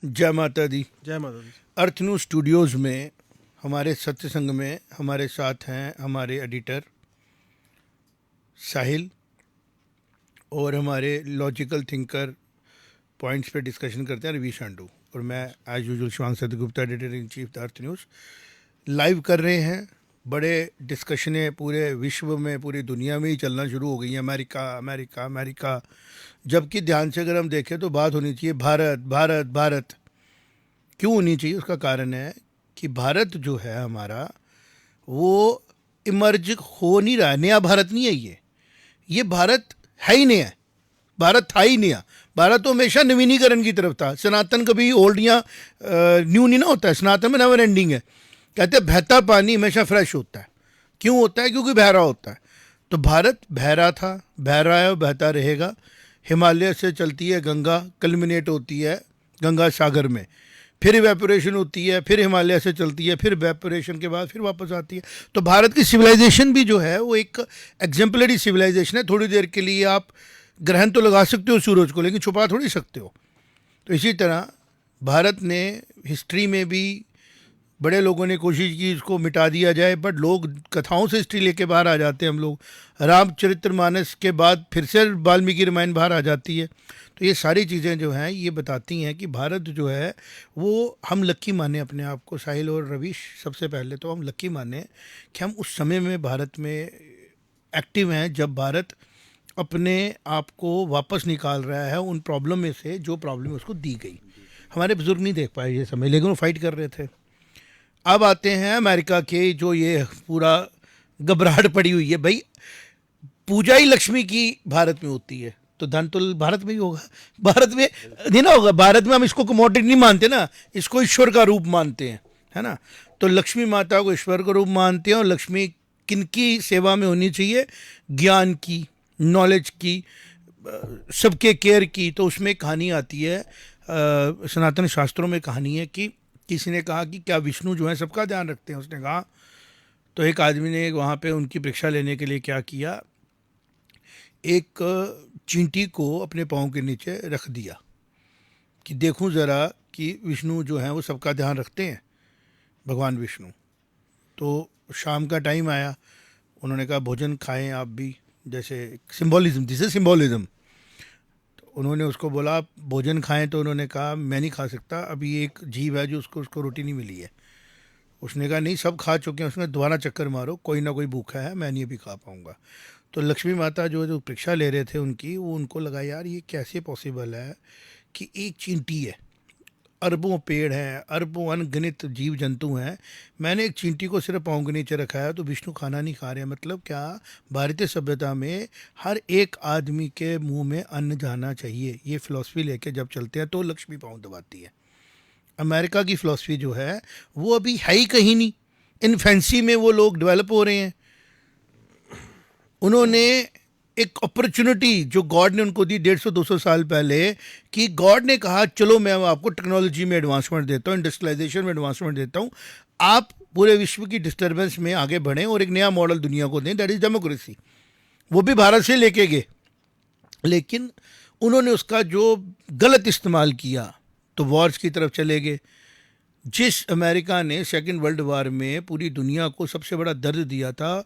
जय माता दी। जय माता दी। अर्थ न्यूज़ स्टूडियोज़ में हमारे सत्संग में हमारे साथ हैं हमारे एडिटर साहिल और हमारे लॉजिकल थिंकर पॉइंट्स पे डिस्कशन करते हैं रवि शांडू, और मैं as usual Shivang Satgupta, editor in chief the Earth News. Live कर रहे हैं। बड़े डिस्कशनें पूरे विश्व में, पूरी दुनिया में ही चलना शुरू हो गई हैं, अमेरिका अमेरिका अमेरिका। जबकि ध्यान से अगर हम देखें तो बात होनी चाहिए भारत भारत भारत। क्यों होनी चाहिए? उसका कारण है कि भारत जो है हमारा, वो इमर्ज हो नहीं रहा है। नया भारत नहीं है ये भारत है ही नहीं है। भारत था ही नहीं है। भारत तो हमेशा नवीनीकरण की तरफ था। सनातन कभी ओल्ड या न्यू नहीं ना होता है। सनातन में नेवर एंडिंग है। कहते हैं बहता पानी हमेशा फ्रेश होता है। क्यों होता है? क्योंकि बह रहा होता है। तो भारत बह रहा था, बह रहा है और बहता रहेगा। हिमालय से चलती है गंगा, कल्मिनेट होती है गंगा सागर में, फिर इवेपोरेशन होती है, फिर हिमालय से चलती है, फिर इवेपोरेशन के बाद फिर वापस आती है। तो भारत की सिविलाइजेशन भी जो है वो एक एग्जाम्पलरी सिविलाइजेशन है। थोड़ी देर के लिए आप ग्रहण तो लगा सकते हो सूरज को, लेकिन छुपा थोड़ी सकते हो। तो इसी तरह भारत ने हिस्ट्री में भी बड़े लोगों ने कोशिश की इसको मिटा दिया जाए, बट लोग कथाओं से हिस्ट्री लेके बाहर आ जाते हैं। हम लोग रामचरितमानस के बाद फिर से वाल्मीकि रामायण बाहर आ जाती है। तो ये सारी चीज़ें जो हैं ये बताती हैं कि भारत जो है वो हम लक्की माने अपने आप को। साहिल और रवीश, सबसे पहले तो हम लक्की माने कि हम उस समय में भारत में एक्टिव हैं जब भारत अपने आप को वापस निकाल रहा है उन प्रॉब्लम में से जो प्रॉब्लम उसको दी गई। हमारे बुजुर्ग नहीं देख पाए ये समय, लेकिन वो फाइट कर रहे थे। अब आते हैं अमेरिका के, जो ये पूरा घबराहट पड़ी हुई है। भाई पूजा ही लक्ष्मी की भारत में होती है, तो धन तो भारत में ही होगा। भारत में नहीं ना होगा। भारत में हम इसको कमोडिटी नहीं मानते ना, इसको ईश्वर का रूप मानते हैं, है ना। तो लक्ष्मी माता को ईश्वर का रूप मानते हैं। और लक्ष्मी किनकी सेवा में होनी चाहिए? ज्ञान की, नॉलेज की, सबके केयर की। तो उसमें कहानी आती है, सनातन शास्त्रों में कहानी है कि किसी ने कहा कि क्या विष्णु जो है सबका ध्यान रखते हैं? उसने कहा। तो एक आदमी ने वहाँ पे उनकी परीक्षा लेने के लिए क्या किया, एक चींटी को अपने पाँव के नीचे रख दिया कि देखूं ज़रा कि विष्णु जो है वो सबका ध्यान रखते हैं, भगवान विष्णु। तो शाम का टाइम आया, उन्होंने कहा भोजन खाएं आप भी, जैसे सिंबॉलिज्म, जिसे सिंबॉलिज्म। तो उन्होंने उसको बोला आप भोजन खाएं, तो उन्होंने कहा मैं नहीं खा सकता, अभी एक जीव है जो उसको रोटी नहीं मिली है। उसने कहा नहीं, सब खा चुके हैं। उसने दोबारा चक्कर मारो, कोई ना कोई भूखा है, मैं नहीं अभी खा पाऊँगा। तो लक्ष्मी माता जो परीक्षा ले रहे थे उनकी, वो उनको लगा यार ये कैसे पॉसिबल है कि एक चींटी है, अरबों पेड़ हैं, अरबों अनगिनत जीव जंतु हैं, मैंने एक चींटी को सिर्फ पाँव के नीचे रखा है, तो विष्णु खाना नहीं खा रहे हैं। मतलब क्या? भारतीय सभ्यता में हर एक आदमी के मुंह में अन्न जाना चाहिए, ये फिलॉसफी लेके जब चलते हैं तो लक्ष्मी पाँव दबाती है। अमेरिका की फिलॉसफी जो है वो अभी है ही कहीं नहीं। इन्फेंसी में वो लोग डेवलप हो रहे हैं। उन्होंने एक अपॉर्चुनिटी जो गॉड ने उनको दी 150-200 साल पहले, कि गॉड ने कहा चलो मैं आपको टेक्नोलॉजी में एडवांसमेंट देता हूँ, इंडस्ट्रियलाइजेशन में एडवांसमेंट देता हूँ, आप पूरे विश्व की डिस्टर्बेंस में आगे बढ़ें और एक नया मॉडल दुनिया को दें, दैट इज़ डेमोक्रेसी। वो भी भारत से लेके गए, लेकिन उन्होंने उसका जो गलत इस्तेमाल किया तो वॉर्स की तरफ चले गए। जिस अमेरिका ने सेकेंड वर्ल्ड वार में पूरी दुनिया को सबसे बड़ा दर्द दिया था,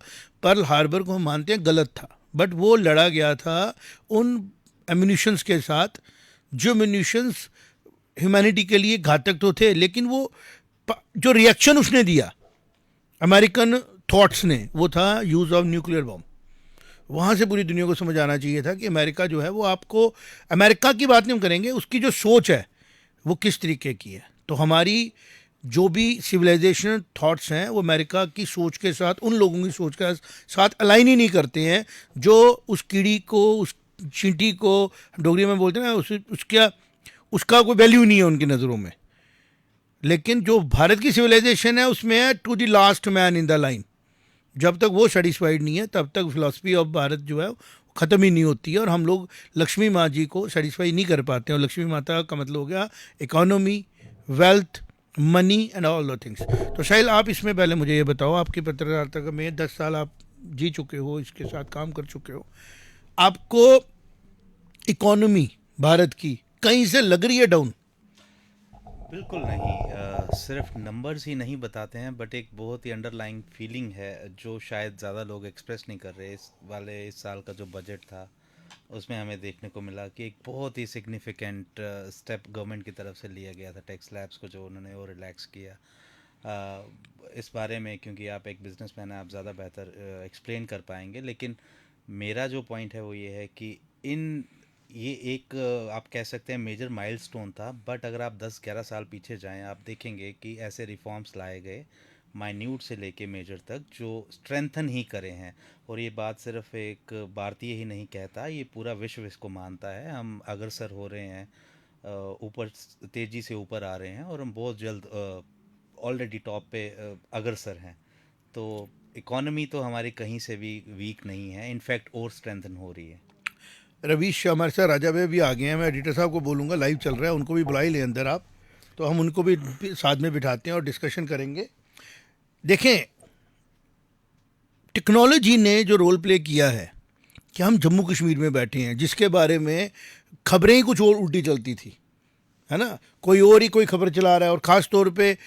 पर्ल हार्बर को हम मानते हैं गलत था, बट वो लड़ा गया था उन एम्यूनिशंस के साथ जो एम्यूनिशंस ह्यूमैनिटी के लिए घातक तो थे, लेकिन वो जो रिएक्शन उसने दिया अमेरिकन थॉट्स ने, वो था यूज़ ऑफ न्यूक्लियर बॉम्ब। वहाँ से पूरी दुनिया को समझ आना चाहिए था कि अमेरिका जो है वो, आपको अमेरिका की बात नहीं हम करेंगे, उसकी जो सोच है वो किस तरीके की है। तो हमारी जो भी सिविलाइजेशन थॉट्स हैं वो अमेरिका की सोच के साथ, उन लोगों की सोच के साथ अलाइन ही नहीं करते हैं जो उस कीड़ी को, उस चींटी को डोगरी में बोलते हैं ना, उसका कोई वैल्यू नहीं है उनकी नज़रों में। लेकिन जो भारत की सिविलाइजेशन है उसमें है to the last man in the line. जब तक वो सेटिस्फाइड नहीं है तब तक फिलॉसफी ऑफ भारत जो है ख़त्म ही नहीं होती है। और हम लोग लक्ष्मी माँ जी को सेटिस्फाई नहीं कर पाते हैं। और लक्ष्मी माता का मतलब हो गया economy, wealth, money and all the things. तो शायद आप इसमें पहले मुझे ये बताओ, आपकी पत्रकारिता में 10 साल आप जी चुके हो, इसके साथ काम कर चुके हो, आपको इकोनॉमी भारत की कहीं से लग रही है डाउन? बिल्कुल नहीं। सिर्फ नंबर्स ही नहीं बताते हैं, बट एक बहुत ही अंडरलाइंग फीलिंग है जो शायद ज़्यादा लोग एक्सप्रेस नहीं कर रहे। इस साल का जो बजट था उसमें हमें देखने को मिला कि एक बहुत ही सिग्निफिकेंट स्टेप गवर्नमेंट की तरफ से लिया गया था। टैक्स स्लैब्स को जो उन्होंने वो रिलैक्स किया। इस बारे में क्योंकि आप एक बिजनेसमैन हैं, आप ज़्यादा बेहतर एक्सप्लेन कर पाएंगे, लेकिन मेरा जो पॉइंट है वो ये है कि इन ये एक आप कह सकते हैं मेजर माइलस्टोन था। बट अगर आप 10-11 साल पीछे जाएं, आप देखेंगे कि ऐसे रिफॉर्म्स लाए गए माइन्यूट से लेके मेजर तक जो स्ट्रेंथन ही करे हैं। और ये बात सिर्फ एक भारतीय ही नहीं कहता, ये पूरा विश्व इसको मानता है। हम अग्रसर हो रहे हैं, ऊपर तेज़ी से ऊपर आ रहे हैं, और हम बहुत जल्द ऑलरेडी टॉप पे अग्रसर हैं। तो इकोनॉमी तो हमारी कहीं से भी वीक नहीं है, इनफैक्ट और स्ट्रेंथन हो रही है। रवीश हमारे साथ राजा भाई भी आ गए हैं। मैं एडिटर साहब को बोलूँगा, लाइव चल रहा है, उनको भी बुला ही लें अंदर आप, तो हम उनको भी साथ में बिठाते हैं और डिस्कशन करेंगे। देखें, टेक्नोलॉजी ने जो रोल प्ले किया है कि हम जम्मू कश्मीर में बैठे हैं, जिसके बारे में खबरें ही कुछ और उल्टी चलती थी, है ना, कोई और ही कोई खबर चला रहा है, और ख़ास तौर पे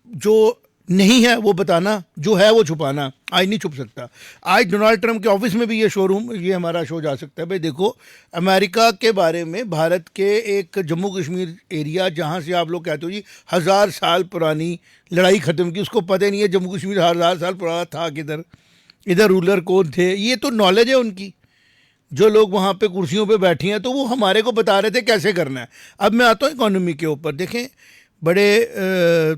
जो नहीं है वो बताना, जो है वो छुपाना। आज नहीं छुप सकता। आज डोनाल्ड ट्रंप के ऑफिस में भी ये हमारा शो जा सकता है। भाई देखो, अमेरिका के बारे में भारत के एक जम्मू कश्मीर एरिया, जहाँ से आप लोग कहते हो जी 1000 साल पुरानी लड़ाई ख़त्म की, उसको पता ही नहीं है जम्मू कश्मीर 1000 साल पुराना था किधर, इधर रूलर कौन थे। ये तो नॉलेज है उनकी। जो लोग वहाँ पे कुर्सियों पे बैठे हैं, तो वो हमारे को बता रहे थे कैसे करना है। अब मैं आता हूँ इकोनॉमी के ऊपर। देखें, बड़े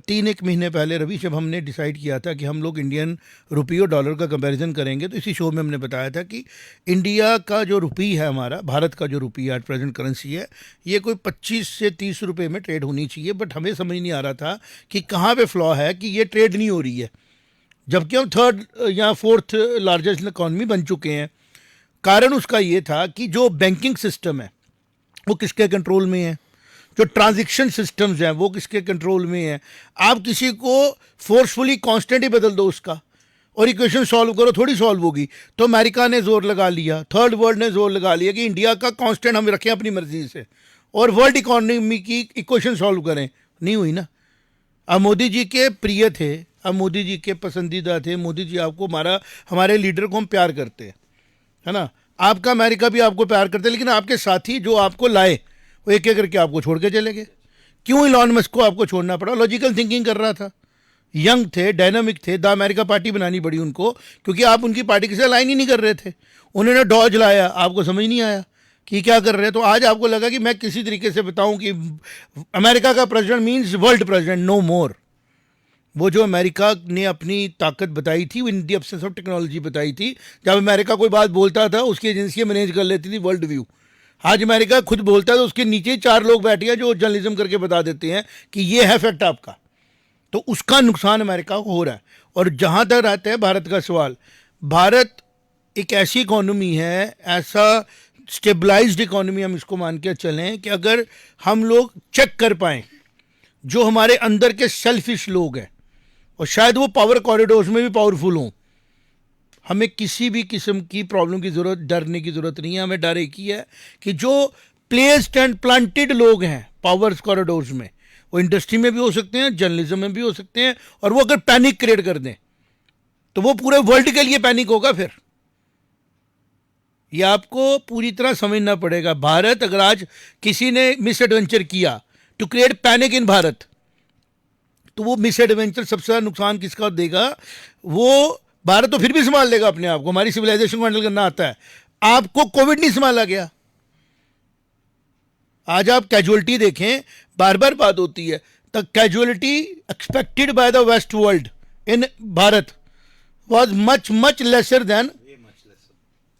3-1 महीने पहले रवि, जब हमने डिसाइड किया था कि हम लोग इंडियन रुपये और डॉलर का कंपैरिजन करेंगे, तो इसी शो में हमने बताया था कि इंडिया का जो रुपये है, हमारा भारत का जो रुपया एट प्रेजेंट करेंसी है, ये कोई 25 से 30 रुपये में ट्रेड होनी चाहिए। बट हमें समझ नहीं आ रहा था कि कहाँ पे फ्लॉ है कि ये ट्रेड नहीं हो रही है, जबकि हम थर्ड या फोर्थ लार्जेस्ट इकॉनमी बन चुके हैं। कारण उसका ये था कि जो बैंकिंग सिस्टम है वो किसके कंट्रोल में है, जो ट्रांजैक्शन सिस्टम्स हैं वो किसके कंट्रोल में है। आप किसी को फोर्सफुली कांस्टेंट ही बदल दो उसका, और इक्वेशन सॉल्व करो, थोड़ी सॉल्व होगी। तो अमेरिका ने जोर लगा लिया, थर्ड वर्ल्ड ने जोर लगा लिया कि इंडिया का कांस्टेंट हम रखें अपनी मर्जी से, और वर्ल्ड इकोनॉमी की इक्वेशन सॉल्व करें। नहीं हुई ना। अब मोदी जी के प्रिय थे, अब मोदी जी के पसंदीदा थे। मोदी जी आपको, हमारे लीडर को हम प्यार करते हैं, है ना। आपका अमेरिका भी आपको प्यार करते हैं, लेकिन आपके साथी जो आपको लाए वो एक एक करके आपको छोड़ के चले गए। क्यों इलॉन मस्क को आपको छोड़ना पड़ा? लॉजिकल थिंकिंग कर रहा था, यंग थे, डायनामिक थे। द अमेरिका पार्टी बनानी पड़ी उनको, क्योंकि आप उनकी पार्टी के साथ लाइन ही नहीं कर रहे थे। उन्होंने डॉज लाया, आपको समझ नहीं आया कि क्या कर रहे हैं। तो आज आपको लगा कि मैं किसी तरीके से बताऊं कि अमेरिका का president means world president, no more. वो जो अमेरिका ने अपनी ताकत बताई थी, वो in the absence of technology बताई थी। जब अमेरिका कोई बात बोलता था, उसकी एजेंसियां मैनेज कर लेती थी वर्ल्ड व्यू। आज अमेरिका खुद बोलता है तो उसके नीचे 4 लोग बैठे हैं जो जर्नलिज्म करके बता देते हैं कि ये है फैक्ट आपका। तो उसका नुकसान अमेरिका को हो रहा है। और जहाँ तक रहता है भारत का सवाल, भारत एक ऐसी इकोनॉमी है, ऐसा स्टेबलाइज्ड इकोनॉमी हम इसको मान के चलें कि अगर हम लोग चेक कर पाएँ जो हमारे अंदर के सेल्फिश लोग हैं, और शायद वो पावर कॉरिडोर्स में भी पावरफुल हों, हमें किसी भी किस्म की प्रॉब्लम की ज़रूरत, डरने की ज़रूरत नहीं है। हमें डर एक ही है कि जो प्लेस्ड एंड प्लांटेड लोग हैं पावर कॉरिडोर्स में, वो इंडस्ट्री में भी हो सकते हैं, जर्नलिज्म में भी हो सकते हैं, और वो अगर पैनिक क्रिएट कर दें तो वो पूरे वर्ल्ड के लिए पैनिक होगा। फिर ये आपको पूरी तरह समझना पड़ेगा। भारत, अगर आज किसी ने मिस एडवेंचर किया टू क्रिएट पैनिक इन भारत, तो वो मिस एडवेंचर सबसे ज़्यादा नुकसान किसका देगा? वो भारत तो फिर भी संभाल लेगा अपने आप को, हमारी सिविलाइजेशन को हैंडल करना आता है। आपको कोविड नहीं संभाला गया। आज आप कैजुअलिटी देखें, बार बार बात होती है, the casualty expected by the west world in Bharat was much much lesser then.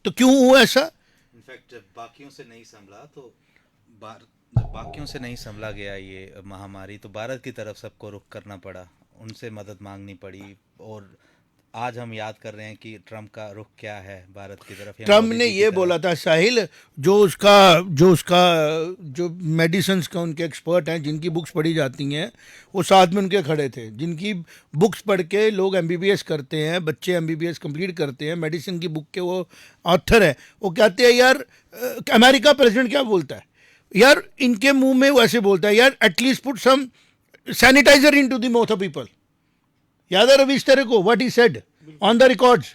तो क्यों हुआ ऐसा? इनफैक्ट जब बाकियों से नहीं संभला तो जब बाकियों से नहीं संभला गया ये महामारी, तो भारत की तरफ सबको रुख करना पड़ा, उनसे मदद मांगनी पड़ी। और आज हम याद कर रहे हैं कि ट्रम्प का रुख क्या है भारत की तरफ। ट्रम्प ने ये बोला था, साहिल, जो मेडिसिन का उनके एक्सपर्ट हैं, जिनकी बुक्स पढ़ी जाती हैं, वो साथ में उनके खड़े थे, जिनकी बुक्स पढ़ के लोग एमबीबीएस करते हैं, बच्चे एमबीबीएस कंप्लीट करते हैं, मेडिसिन की बुक के वो ऑथर है। वो कहते हैं यार, अमेरिका प्रेसिडेंट क्या बोलता है यार, इनके मुंह में वो ऐसे बोलता है यार, at least put some sanitizer in to the mouth of people. याद है रवीश तेरे को what he said on the records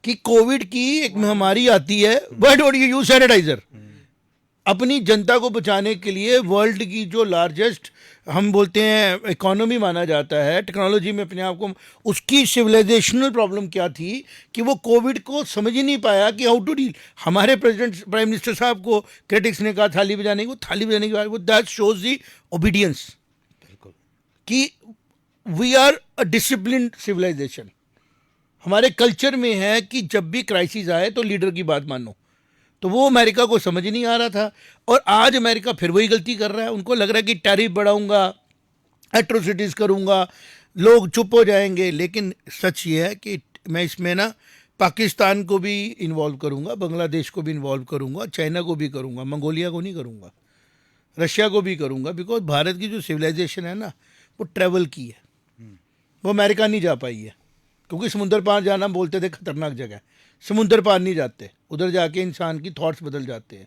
कि कोविड की एक महामारी आती है, why don't you use sanitizer. अपनी जनता को बचाने के लिए वर्ल्ड की जो लार्जेस्ट हम बोलते हैं इकोनॉमी माना जाता है टेक्नोलॉजी में अपने आप को, उसकी सिविलाइजेशनल प्रॉब्लम क्या थी कि वो कोविड को समझ ही नहीं पाया कि हाउ टू डील। हमारे प्रेसिडेंट प्राइम मिनिस्टर साहब को क्रिटिक्स ने कहा थाली बजाने को, थाली बजाने के बाद वो दैट शोज दी ओबीडियंस कि we are a disciplined civilization. हमारे कल्चर में है कि जब भी क्राइसिस आए तो लीडर की बात मानो। तो वो अमेरिका को समझ नहीं आ रहा था और आज अमेरिका फिर वही गलती कर रहा है। उनको लग रहा है कि टैरिफ बढ़ाऊंगा, एट्रोसिटीज़ करूंगा, लोग चुप हो जाएंगे। लेकिन सच ये है कि मैं इसमें ना पाकिस्तान को भी इन्वॉल्व करूंगा, बांग्लादेश को भी इन्वॉल्व करूंगा, चाइना को भी करूंगा, मंगोलिया को नहीं करूंगा, रशिया को भी करूंगा। बिकॉज भारत की जो सिविलाइजेशन है ना वो ट्रैवल की है, वो अमेरिका नहीं जा पाई है। क्योंकि समुंदर पार जाना बोलते थे खतरनाक जगह, समुंदर पार नहीं जाते, उधर जाके इंसान की थॉट्स बदल जाते हैं।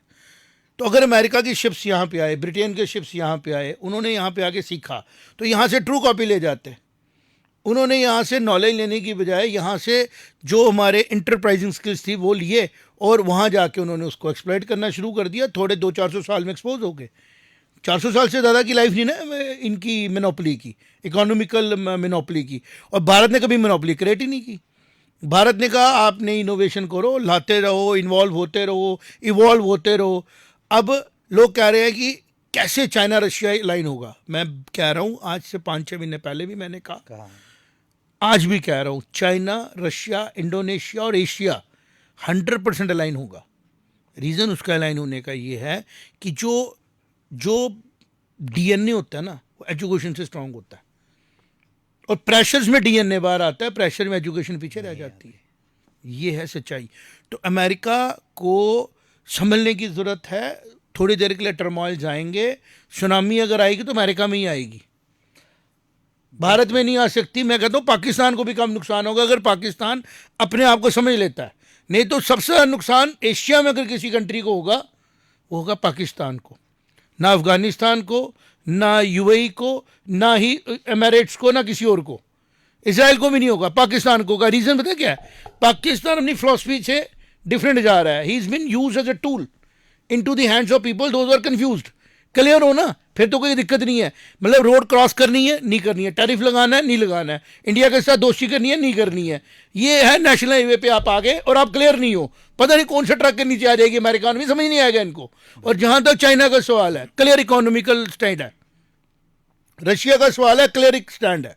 तो अगर अमेरिका की शिप्स यहाँ पे आए, ब्रिटेन के शिप्स यहाँ पे आए, उन्होंने यहाँ पे आके सीखा तो यहाँ से ट्रू कॉपी ले जाते। उन्होंने यहाँ से नॉलेज लेने की बजाय यहाँ से जो हमारे इंटरप्राइजिंग स्किल्स थी वो लिए और वहाँ जाके उन्होंने उसको एक्सप्लॉइट करना शुरू कर दिया। थोड़े 200-400 साल में एक्सपोज हो गए। 400 साल से ज़्यादा की लाइफ नहीं ना इनकी मोनोपोली की, इकोनॉमिकल मोनोपोली की। और भारत ने कभी मोनोपोली क्रिएट ही नहीं की। भारत ने कहा आपने इनोवेशन करो, लाते रहो, इन्वॉल्व होते रहो, इवॉल्व होते रहो। अब लोग कह रहे हैं कि कैसे चाइना रशिया लाइन होगा। मैं कह रहा हूँ आज से 5-6 महीने पहले भी मैंने कहा, आज भी कह रहा हूँ, चाइना, रशिया, इंडोनेशिया और एशिया 100% अलाइन होगा। रीज़न उसका अलाइन होने का ये है कि जो डीएनए होता है ना वो एजुकेशन से स्ट्रांग होता है और प्रेशर्स में डीएनए बाहर आता है, प्रेशर में एजुकेशन पीछे रह जाती है। ये है सच्चाई। तो अमेरिका को संभलने की ज़रूरत है। थोड़ी देर के लिए टर्मोइल जाएंगे, सुनामी अगर आएगी तो अमेरिका में ही आएगी, भारत में नहीं आ सकती। मैं कहता हूँ पाकिस्तान को भी कम नुकसान होगा अगर पाकिस्तान अपने आप को समझ लेता है। नहीं तो सबसे ज़्यादा नुकसान एशिया में अगर किसी कंट्री को होगा वो होगा पाकिस्तान को, ना अफगानिस्तान को, ना यूएई को, ना ही एमिरेट्स को, ना किसी और को। इसराइल को भी नहीं होगा, पाकिस्तान को होगा। रीज़न पता क्या है? पाकिस्तान अपनी फिलॉसफी से डिफरेंट जा रहा है। He is been used as a tool in to the hands of people those are confused. Clear हो ना, फिर तो कोई दिक्कत नहीं है। मतलब रोड क्रॉस करनी है, नहीं करनी है, टैरिफ लगाना है, नहीं लगाना है, इंडिया के साथ दोस्ती करनी है, नहीं करनी है। ये है नेशनल हाईवे पे आप आ गए और आप क्लियर नहीं हो, पता नहीं कौन सा ट्रक के नीचे आ जाएगी अमेरिकान भी, समझ नहीं आएगा इनको। और जहां तक चाइना का सवाल है, क्लियर इकोनॉमिकल स्टैंड है। रशिया का सवाल है, क्लियर स्टैंड है।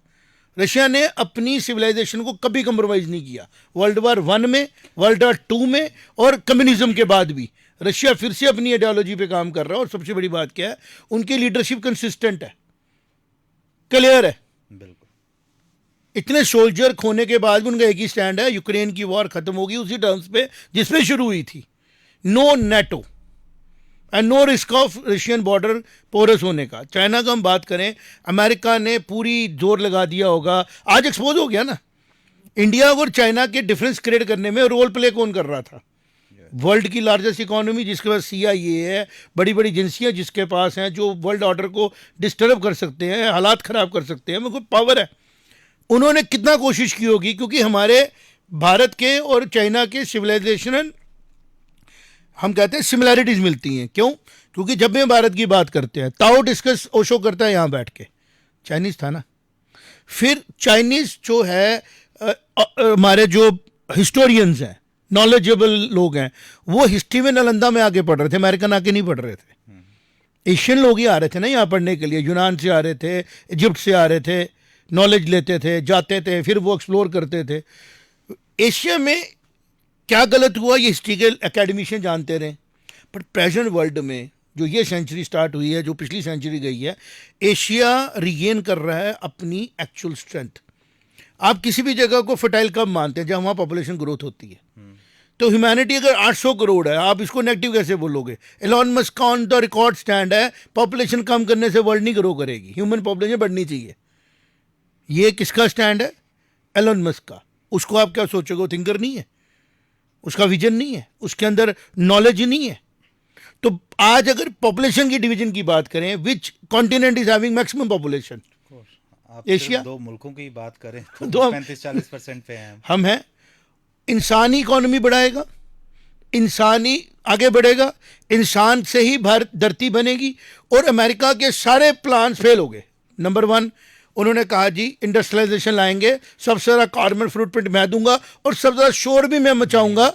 रशिया ने अपनी सिविलाइजेशन को कभी कंप्रोमाइज नहीं किया। वर्ल्ड वार 1 में, वर्ल्ड वार 2 में और कम्युनिज्म के बाद भी रशिया फिर से अपनी आइडियोलॉजी पे काम कर रहा है। और सबसे बड़ी बात क्या है, उनकी लीडरशिप कंसिस्टेंट है, क्लियर है। बिल्कुल। इतने सोल्जर खोने के बाद भी उनका एक ही स्टैंड है, यूक्रेन की वॉर खत्म होगी उसी टर्म्स पे जिसपे शुरू हुई थी। No NATO and no risk of Russian border porous होने का। चाइना का हम बात करें, अमेरिका ने पूरी जोर लगा दिया होगा। आज एक्सपोज हो गया ना, इंडिया और चाइना के डिफरेंस क्रिएट करने में रोल प्ले कौन कर रहा था? वर्ल्ड की लार्जेस्ट इकोनॉमी जिसके पास CIA है, बड़ी बड़ी एजेंसियां जिसके पास हैं, जो वर्ल्ड ऑर्डर को डिस्टर्ब कर सकते हैं, हालात ख़राब कर सकते हैं, में कोई पावर है। उन्होंने कितना कोशिश की होगी, क्योंकि हमारे भारत के और चाइना के सिविलाइजेशन हम कहते हैं सिमिलैरिटीज़ मिलती हैं। क्यों? क्योंकि जब भी भारत की बात करते हैं, ताओ डिस्कस ओशो करता है यहाँ बैठ के, चाइनीज़ था ना। फिर चाइनीज़ जो है हमारे जो हिस्टोरियंस हैं, नॉलेजेबल लोग हैं, वो हिस्ट्री में नालंदा में आके पढ़ रहे थे, अमेरिकन आके नहीं पढ़ रहे थे। एशियन लोग ही आ रहे थे ना यहाँ पढ़ने के लिए, यूनान से आ रहे थे, इजिप्ट से आ रहे थे, नॉलेज लेते थे, जाते थे, फिर वो एक्सप्लोर करते थे। एशिया में क्या गलत हुआ ये हिस्ट्री के एकेडमिशियन जानते रहे। बट प्रेजेंट वर्ल्ड में जो ये सेंचुरी स्टार्ट हुई है, जो पिछली सेंचुरी गई है, एशिया रिगेन कर रहा है अपनी एक्चुअल स्ट्रेंथ। आप किसी भी जगह को फर्टाइल कब मानते हैं? जहाँ वहाँ पॉपुलेशन ग्रोथ होती है। तो ह्यूमैनिटी अगर 800 करोड़ है, आप इसको नेगेटिव कैसे बोलोगे? एलॉन मस्क का ऑन द रिकॉर्ड स्टैंड है, पॉपुलेशन कम करने से वर्ल्ड नहीं ग्रो करेगी, ह्यूमन पॉपुलेशन बढ़नी चाहिए। ये किसका स्टैंड है? एलॉन मस्क का। उसको आप क्या सोचोगे? वो थिंकर नहीं है, उसका विजन नहीं है, उसके अंदर नॉलेज नहीं है। तो आज अगर पॉपुलेशन की डिवीजन की बात करें, which continent is having maximum population? course, आप एशिया सिर्फ 2 मुल्कों की बात करें तो दो 35-40% पे हैं हम। हम हैं। इंसानी इकोनॉमी बढ़ाएगा, इंसानी आगे बढ़ेगा, इंसान से ही भारत धरती बनेगी। और अमेरिका के सारे प्लान फेल हो गए। नंबर 1 उन्होंने कहा जी इंडस्ट्रियलाइजेशन लाएंगे, सबसे ज़्यादा कार्बन फुटप्रिंट मैं दूंगा और सबसे ज़्यादा शोर भी मैं मचाऊंगा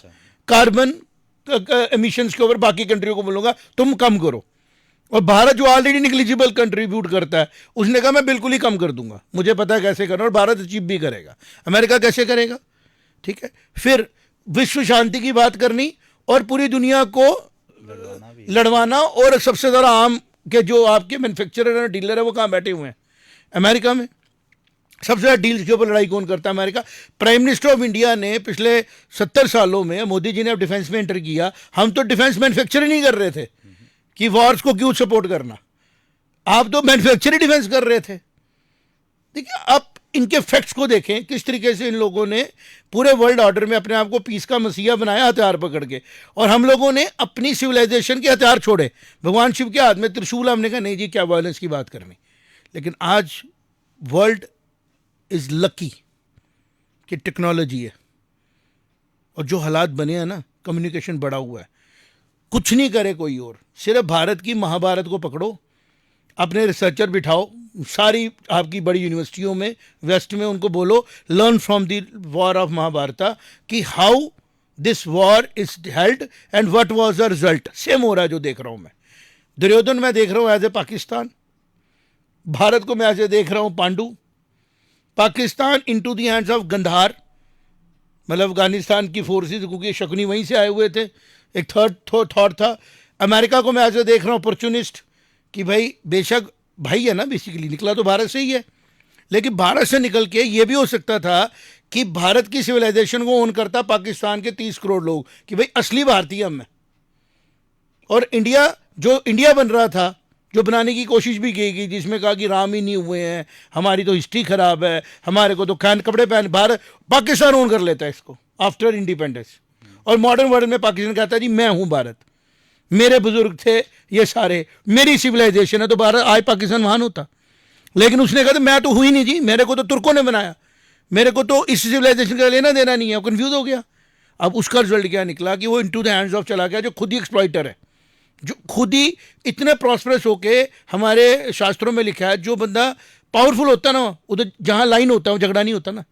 कार्बन एमिशंस के ऊपर, बाकी कंट्रियों को बोलूंगा तुम कम करो। और भारत जो ऑलरेडी निग्लिजिबल कंट्रीब्यूट करता है, उसने कहा मैं बिल्कुल ही कम कर दूंगा, मुझे पता है कैसे करना, और भारत अचीव भी करेगा। अमेरिका कैसे करेगा? ठीक है। फिर विश्व शांति की बात करनी और पूरी दुनिया को लड़वाना, और सबसे ज़्यादा आम के जो आपके मैन्युफैक्चरर और डीलर है वो कहाँ बैठे हुए हैं? अमेरिका में। सबसे ज़्यादा डील्स के ऊपर लड़ाई कौन करता है? America. Prime minister of India ने पिछले 70 सालों में, मोदी जी ने अब डिफेंस में एंटर किया, हम तो डिफेंस मैन्युफैक्चर नहीं कर रहे थे कि वॉर्स को क्यों सपोर्ट करना, आप तो मैन्युफैक्चर डिफेंस कर रहे थे। देखिए, आप इनके फैक्ट्स को देखें, किस तरीके से इन लोगों ने पूरे वर्ल्ड ऑर्डर में अपने आप को पीस का मसीहा बनाया हथियार पकड़ के, और हम लोगों ने अपनी सिविलाइजेशन के हथियार छोड़े। भगवान शिव के हाथ में त्रिशूल, हमने कहा नहीं जी क्या वायलेंस की बात करनी। लेकिन आज वर्ल्ड इज लकी कि टेक्नोलॉजी है, और जो हालात बने हैं ना, कम्युनिकेशन बढ़ा हुआ है। कुछ नहीं करे कोई और, सिर्फ भारत की महाभारत को पकड़ो, अपने रिसर्चर बिठाओ सारी आपकी बड़ी यूनिवर्सिटियों में, वेस्ट में, उनको बोलो learn from the war of Mahabharata कि how this war is held and what was the result. Same हो रहा है जो देख रहा हूं मैं। दुर्योधन मैं देख रहा हूं एज ए पाकिस्तान, भारत को मैं ऐसे देख रहा हूं Pandu. Pakistan into the hands of Gandhar, मतलब अफगानिस्तान की फोर्सेस, क्योंकि शकुनी वहीं से आए हुए थे। एक थर्ड थॉट था। अमेरिका को मैं ऐसे देख रहा हूँ अपॉर्चुनिस्ट कि भाई बेशक भाई है ना, बेसिकली निकला तो भारत से ही है, लेकिन भारत से निकल के ये भी हो सकता था कि भारत की सिविलाइजेशन को ओन करता पाकिस्तान के 30 करोड़ लोग कि भाई असली भारतीय हम हैं। और इंडिया, जो इंडिया बन रहा था, जो बनाने की कोशिश भी की गई, जिसमें कहा कि राम ही नहीं हुए हैं, हमारी तो हिस्ट्री खराब है, हमारे को तो खान कपड़े पहन, भारत पाकिस्तान ओन कर लेता है इसको आफ्टर इंडिपेंडेंस। और मॉडर्न वर्ल्ड में पाकिस्तान कहता है जी मैं हूं भारत, मेरे बुजुर्ग थे ये सारे, मेरी सिविलाइजेशन है, तो भारत आज पाकिस्तान महान होता। लेकिन उसने कहा मैं तो हुई नहीं जी, मेरे को तो तुर्कों ने बनाया, मेरे को तो इस सिविलाइजेशन का लेना देना नहीं है, वो कंफ्यूज हो गया। अब उसका रिजल्ट क्या निकला कि वो इनटू द हैंड्स ऑफ चला गया, जो खुद ही एक्सप्लॉइटर है, जो खुद ही इतने प्रॉस्परस होके, हमारे शास्त्रों में लिखा है जो बंदा पावरफुल होता ना, उधर जहां लाइन होता है वो झगड़ा नहीं होता ना।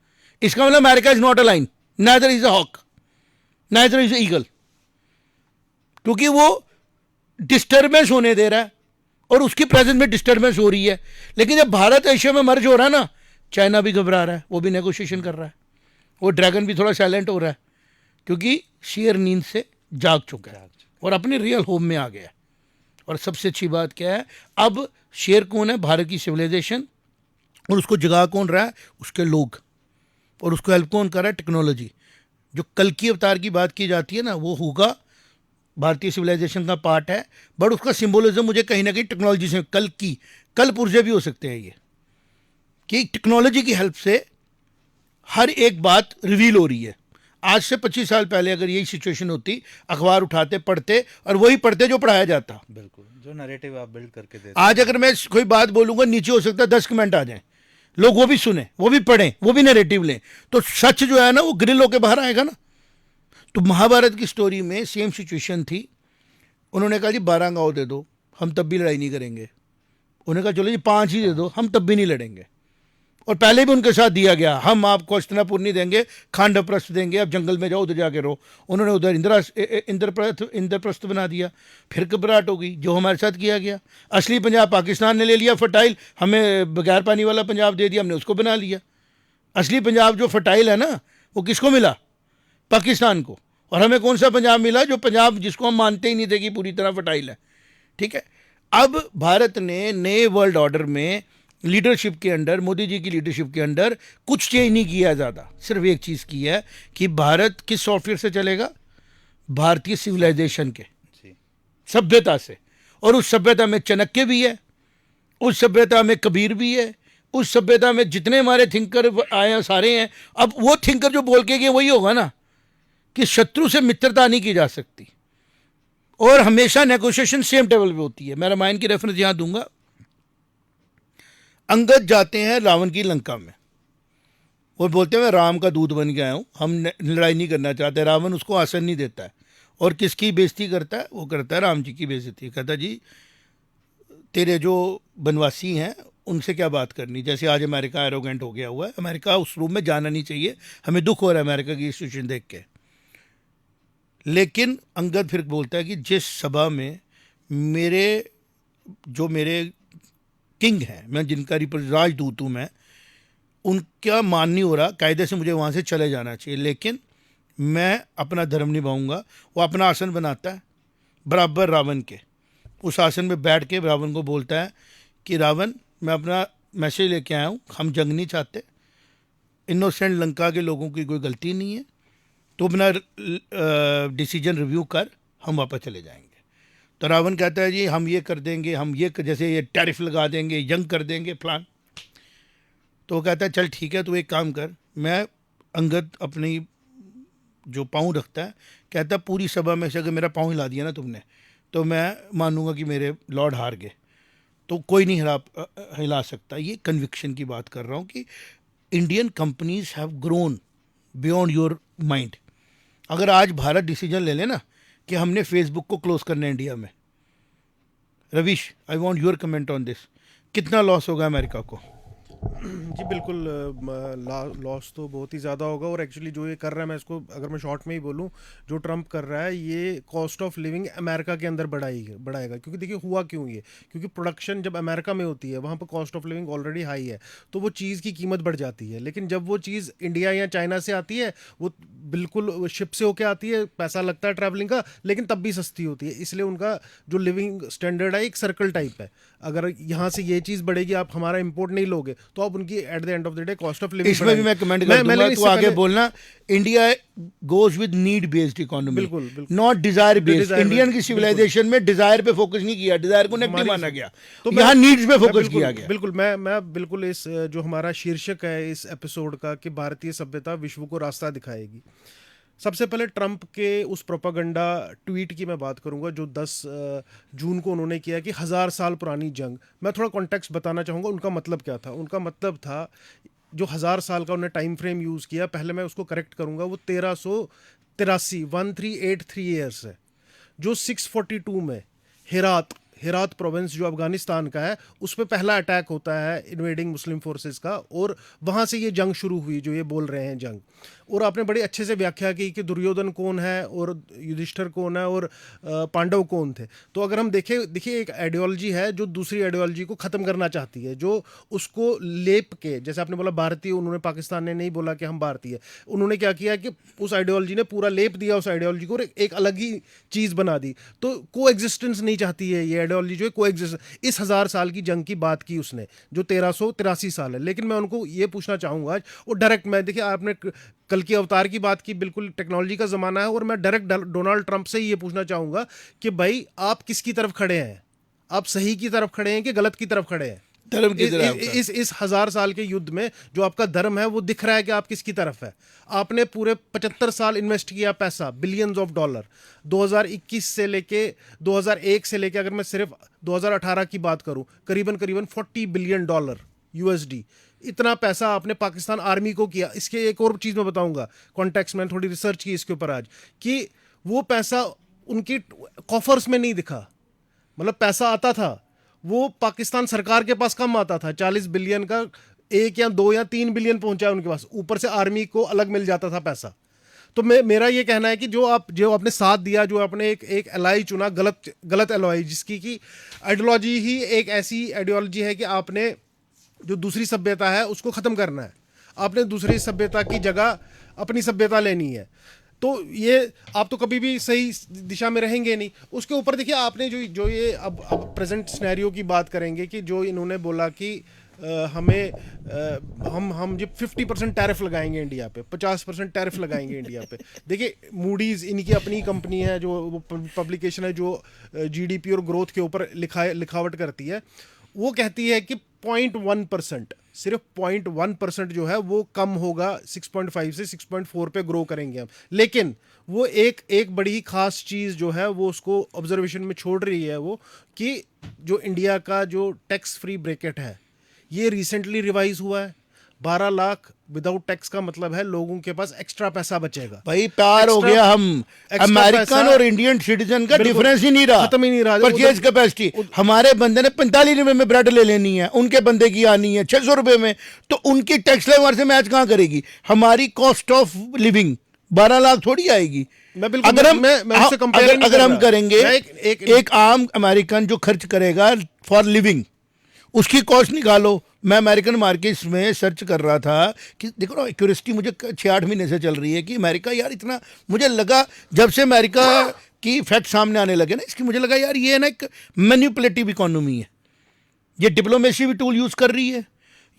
इसका मतलब America is not a lion, neither is a hawk, neither is a eagle, क्योंकि वो डिस्टर्बेंस होने दे रहा है और उसकी प्रेजेंस में डिस्टर्बेंस हो रही है। लेकिन जब भारत एशिया में मर्ज हो रहा है ना, चाइना भी घबरा रहा है, वो भी नेगोशिएशन कर रहा है, वो ड्रैगन भी थोड़ा साइलेंट हो रहा है, क्योंकि शेर नींद से जाग चुका है और अपने रियल होम में आ गया है। और सबसे अच्छी बात क्या है, अब शेर कौन है? भारत की सिविलाइजेशन। और उसको जगा कौन रहा है? उसके लोग। और उसको हेल्प कौन कर रहा है? टेक्नोलॉजी। जो कल की अवतार की बात की जाती है ना, वो होगा भारतीय सिविलाइजेशन का पार्ट है, बट उसका सिंबोलिज्म मुझे कहीं ना कहीं टेक्नोलॉजी से, कल पुर्जे भी हो सकते हैं ये, कि टेक्नोलॉजी की हेल्प से हर एक बात रिवील हो रही है। आज से 25 साल पहले अगर यही सिचुएशन होती, अखबार उठाते पढ़ते और वही पढ़ते जो पढ़ाया जाता। बिल्कुल, जो नैरेटिव आप बिल्ड करके देते। आज अगर मैं कोई बात बोलूंगा, नीचे हो सकता है 10 कमेंट आ जाएं, लोग वो भी सुने, वो भी पढ़ें, वो भी नैरेटिव लें, तो सच जो है ना वो ग्रिल होकर बाहर आएगा ना। तो महाभारत की स्टोरी में सेम सिचुएशन थी। उन्होंने कहा जी 12 गांव दे दो, हम तब भी लड़ाई नहीं करेंगे। उन्होंने कहा चलो जी 5 ही दे दो, हम तब भी नहीं लड़ेंगे। और पहले भी उनके साथ दिया गया, हम आपको हस्तिनापुर नहीं देंगे, खांडवप्रस्थ देंगे, अब जंगल में जाओ, उधर जाके रहो। उन्होंने उधर इंद्रप्रस्थ बना दिया। फिर घबराहट हो गई, जो हमारे साथ किया गया। असली पंजाब पाकिस्तान ने ले लिया फर्टाइल, हमें बगैर पानी वाला पंजाब दे दिया, हमने उसको बना लिया। असली पंजाब जो फर्टाइल है ना, वो किसको मिला? पाकिस्तान को। और हमें कौन सा पंजाब मिला? जो पंजाब जिसको हम मानते ही नहीं थे कि पूरी तरह फर्टाइल है। ठीक है। अब भारत ने नए वर्ल्ड ऑर्डर में लीडरशिप के अंडर, मोदी जी की लीडरशिप के अंडर कुछ चेंज नहीं किया ज़्यादा, सिर्फ एक चीज़ की है कि भारत किस सॉफ्टवेयर से चलेगा? भारतीय सिविलाइजेशन के, सभ्यता से। और उस सभ्यता में चाणक्य भी है, उस सभ्यता में कबीर भी है, उस सभ्यता में जितने हमारे थिंकर आए सारे हैं। अब वो थिंकर जो बोल के गए वही होगा ना, कि शत्रु से मित्रता नहीं की जा सकती और हमेशा नेगोशिएशन सेम टेबल पे होती है। मैं रामायण की रेफरेंस यहां दूंगा। अंगद जाते हैं रावण की लंका में, वो बोलते हैं मैं राम का दूत बन के आया हूँ, हम लड़ाई नहीं करना चाहते। रावण उसको आसन नहीं देता है, और किसकी बेइज्जती करता है? वो करता है राम जी की बेइज्जती। कहता जी तेरे जो बनवासी हैं उनसे क्या बात करनी, जैसे आज अमेरिका एरोगेंट हो गया हुआ है। अमेरिका उस रूम में जाना नहीं चाहिए, हमें दुख हो रहा है अमेरिका की सिचुएशन देख के। लेकिन अंगद फिर बोलता है कि जिस सभा में मेरे किंग हैं, मैं जिनका राजदूत हूँ मैं, उनका मान नहीं हो रहा, कायदे से मुझे वहाँ से चले जाना चाहिए, लेकिन मैं अपना धर्म निभाऊंगा। वो अपना आसन बनाता है बराबर रावण के, उस आसन में बैठ के रावण को बोलता है कि रावण मैं अपना मैसेज लेके आया हूँ, हम जंग नहीं चाहते, इनोसेंट लंका के लोगों की कोई गलती नहीं है, तो अपना डिसीजन रिव्यू कर, हम वापस चले जाएंगे। तो रावण कहता है जी हम ये कर देंगे, हम ये जैसे ये टैरिफ लगा देंगे, जंग कर देंगे प्लान। तो वो कहता है चल ठीक है, तो एक काम कर, मैं अंगद अपनी जो पाँव रखता है, कहता है पूरी सभा में से अगर मेरा पाँव हिला दिया ना तुमने, तो मैं मानूंगा कि मेरे लॉर्ड हार गए, तो कोई नहीं हिला सकता। ये कन्विक्शन की बात कर रहा हूँ कि Indian companies have grown beyond your mind. अगर आज भारत डिसीजन ले लेना कि हमने फेसबुक को क्लोज करना है इंडिया में, Ravish I want your comment on this, कितना लॉस होगा अमेरिका को? जी बिल्कुल, लॉस तो बहुत ही ज़्यादा होगा। और एक्चुअली जो ये कर रहा है, मैं इसको अगर मैं शॉर्ट में ही बोलूँ, जो ट्रम्प कर रहा है ये कॉस्ट ऑफ लिविंग अमेरिका के अंदर बढ़ाएगा। क्योंकि देखिए हुआ क्यों ये, क्योंकि प्रोडक्शन जब अमेरिका में होती है वहाँ पर cost of living already high है, तो वो चीज़ की कीमत बढ़ जाती है। लेकिन जब वो चीज़ इंडिया या चाइना से आती है, वो बिल्कुल शिप से होके आती है, पैसा लगता है ट्रैवलिंग का, लेकिन तब भी सस्ती होती है। इसलिए उनका जो लिविंग स्टैंडर्ड है एक सर्कल टाइप है। अगर यहाँ से ये चीज़ बढ़ेगी, आप हमारा इंपोर्ट नहीं लोगे, तो आप उनकी at the end of the day cost of living इसमें भी मैं कमेंट कर दूंगा, तो आगे बोलना India goes with need based economy, बिल्कुल बिल्कुल, not Dzire based. desire Indian based, की सिविलाइजेशन में डिजायर पे फोकस नहीं किया, डिजायर को नेगेटिव माना गया, तो तो यहाँ नीड्स पे फोकस बिल्कुल किया गया। बिल्कुल, मैं बिल्कुल इस जो हमारा शीर्षक है इस एपिसोड का कि भारतीय सभ्यता विश्व को रास्ता दिखाएगी। सबसे पहले ट्रंप के उस प्रोपागंडा ट्वीट की मैं बात करूंगा जो 10 जून को उन्होंने किया कि 1000 साल पुरानी जंग। मैं थोड़ा कॉन्टेक्स्ट बताना चाहूँगा उनका मतलब क्या था। उनका मतलब था जो 1000 साल का उन्होंने टाइम फ्रेम यूज़ किया, पहले मैं उसको करेक्ट करूंगा, वो 1383 ईयर्स है। जो 642 में हेरात प्रोविंस जो अफगानिस्तान का है, उस पर पहला अटैक होता है इन्वेडिंग मुस्लिम फोर्सेस का, और वहाँ से ये जंग शुरू हुई जो ये बोल रहे हैं जंग। और आपने बड़ी अच्छे से व्याख्या की कि दुर्योधन कौन है और युधिष्ठिर कौन है और पांडव कौन थे। तो अगर हम देखिए एक आइडियोलॉजी है जो दूसरी आइडियोलॉजी को ख़त्म करना चाहती है, जो उसको लेप के, जैसे आपने बोला भारतीय, उन्होंने पाकिस्तान ने नहीं बोला कि हम भारतीय, उन्होंने क्या किया कि उस आइडियोलॉजी ने पूरा लेप दिया उस आइडियोलॉजी को और एक अलग ही चीज़ बना दी। तो को एग्जिस्टेंस नहीं चाहती है ये आइडियोलॉजी, जो है को एग्जिस्ट। इस 1000 साल की जंग की बात की उसने जो 1383 साल है। लेकिन मैं उनको ये पूछना चाहूँगा, और डायरेक्ट मैं, देखिए आपने कल की अवतार की बात की, बिल्कुल टेक्नोलॉजी का ज़माना है, और मैं डायरेक्ट डोनाल्ड ट्रंप से ये पूछना चाहूँगा कि भाई आप किसकी तरफ खड़े हैं? आप सही की तरफ खड़े हैं कि गलत की तरफ खड़े हैं? धर्म की तरफ। इस 1000 साल के युद्ध में जो आपका धर्म है वो दिख रहा है कि आप किसकी तरफ है। आपने पूरे 75 साल इन्वेस्ट किया पैसा, बिलियंस ऑफ डॉलर, 2021 से लेके 2001 से लेके, अगर मैं सिर्फ 2018 की बात करूं, करीबन करीबन $40 बिलियन USD, इतना पैसा आपने पाकिस्तान आर्मी को किया। इसके एक और चीज़ मैं बताऊंगा, कॉन्टेक्स्ट में थोड़ी रिसर्च की इसके ऊपर आज, कि वो पैसा उनकी कॉफर्स में नहीं दिखा। मतलब पैसा आता था, वो पाकिस्तान सरकार के पास कम आता था, 40 बिलियन का 1 या 2 या 3 बिलियन पहुंचा है उनके पास, ऊपर से आर्मी को अलग मिल जाता था पैसा। तो मेरा ये कहना है कि जो आपने साथ दिया, जो आपने एक एलाई चुना, गलत एलाई, जिसकी की आइडियोलॉजी ही एक ऐसी आइडियोलॉजी है कि आपने जो दूसरी सभ्यता है उसको ख़त्म करना है, आपने दूसरी सभ्यता की जगह अपनी सभ्यता लेनी है। तो ये आप तो कभी भी सही दिशा में रहेंगे नहीं। उसके ऊपर देखिए आपने जो ये अब प्रेजेंट सिनेरियो की बात करेंगे कि जो इन्होंने बोला कि हम जब 50% टैरिफ लगाएंगे इंडिया पे, 50% टैरिफ लगाएंगे इंडिया पे। देखिए मूडीज़ इनकी अपनी कंपनी है, जो पब्लिकेशन है जो जीडीपी और ग्रोथ के ऊपर लिखावट करती है, वो कहती है कि 0.1%, सिर्फ 0.1% जो है वो कम होगा, 6.5 से 6.4 पे ग्रो करेंगे हम। लेकिन वो एक बड़ी खास चीज़ जो है वो उसको ऑब्जर्वेशन में छोड़ रही है, वो कि जो इंडिया का जो टैक्स फ्री ब्रैकेट है, ये रिसेंटली रिवाइज हुआ है। 12 लाख विदाउट टैक्स का मतलब है लोगों के पास एक्स्ट्रा पैसा बचेगा। भाई प्यार हो गया, हम अमेरिकन और इंडियन सिटीजन का डिफरेंस ही नहीं रहा, खत्म ही नहीं रहा। परचेज कैपेसिटी हमारे बंदे ने 45 रुपए में ब्रेड ले लेनी है, उनके बंदे की आनी है 600 रुपए में, तो उनकी टैक्स हमारे से मैच कहाँ करेगी? हमारी कॉस्ट ऑफ लिविंग 12 लाख थोड़ी आएगी। अगर हम करेंगे एक आम अमेरिकन जो खर्च करेगा फॉर लिविंग, उसकी कॉस्ट निकालो। मैं अमेरिकन मार्केट्स में सर्च कर रहा था कि देखो ना, क्यूरियोसिटी मुझे 6-8 महीने से चल रही है कि अमेरिका यार इतना, मुझे लगा जब से अमेरिका की फैक्ट सामने आने लगे ना इसकी, मुझे लगा यार ये ना एक मैनिपुलेटिव इकोनॉमी है, ये डिप्लोमेसी भी टूल यूज़ कर रही है,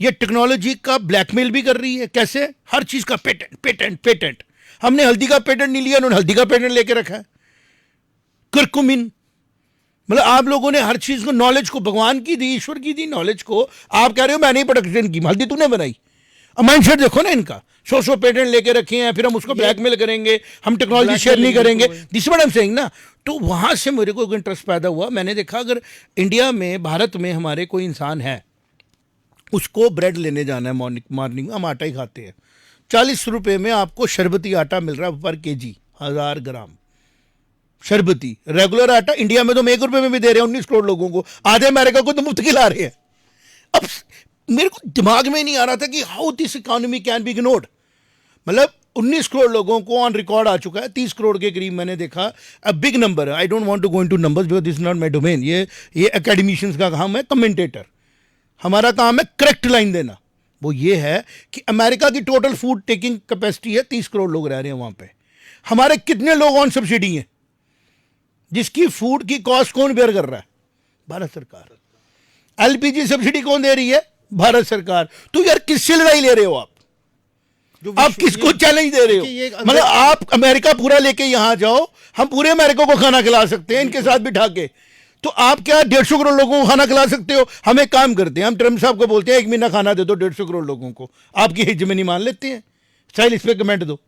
ये टेक्नोलॉजी का ब्लैकमेल भी कर रही है। कैसे? हर चीज़ का पेटेंट पेटेंट पेटेंट। हमने हल्दी का पेटेंट नहीं लिया, उन्होंने हल्दी का पेटेंट लेके रखा है। कुरकुमिन, मतलब आप लोगों ने हर चीज को, नॉलेज को भगवान की दी, ईश्वर की दी नॉलेज को, आप कह रहे हो मैंने ही प्रोडक्शन की, हल्दी तूने बनाई। अब माइंडसेट देखो ना इनका, 100 पेटेंट लेके रखे हैं, फिर हम उसको ब्लैकमेल करेंगे, हम टेक्नोलॉजी शेयर नहीं करेंगे, this what I am saying ना। तो वहां से मेरे को इंटरेस्ट पैदा हुआ। मैंने देखा अगर इंडिया में, भारत में हमारे कोई इंसान है, उसको ब्रेड लेने जाना है मॉर्निंग में, हम आटा ही खाते हैं, 40 रुपए में आपको शरबती आटा मिल रहा है पर केजी, 1000 ग्राम शरबती। रेगुलर आटा इंडिया में तो हम 1 रुपए में भी दे रहे हैं 19 करोड़ लोगों को, आधे अमेरिका को तो मुफ्त खिला रहे हैं। अब मेरे को दिमाग में नहीं आ रहा था कि how this economy can be ignored. मतलब 19 करोड़ लोगों को ऑन रिकॉर्ड आ चुका है, 30 करोड़ के करीब मैंने देखा। A big number, I don't want to go into numbers because this is not my domain. ये एकेडमिशियंस का काम है, कमेंटेटर। हमारा काम है करेक्ट लाइन देना। वो ये है कि अमेरिका की टोटल फूड टेकिंग कैपेसिटी है, 30 करोड़ लोग रह रहे हैं वहां पे। हमारे कितने लोग ऑन सब्सिडी हैं, जिसकी फूड की कॉस्ट कौन बेयर कर रहा है? भारत सरकार। एलपीजी सब्सिडी कौन दे रही है? भारत सरकार। तो यार किससे लड़ाई ले रहे हो आप किसको चैलेंज दे रहे हो? मतलब आप अमेरिका पूरा लेके यहां जाओ, हम पूरे अमेरिका को खाना खिला सकते हैं इनके साथ बिठा के। तो आप क्या 150 करोड़ लोगों को खाना खिला सकते हो? हम एक काम करते हैं, हम ट्रम्प साहब को बोलते हैं 1 महीना खाना दे दो 150 करोड़ लोगों को, आपकी हेजमनी मान लेते हैं। स्टाइल, इस पे कमेंट दो।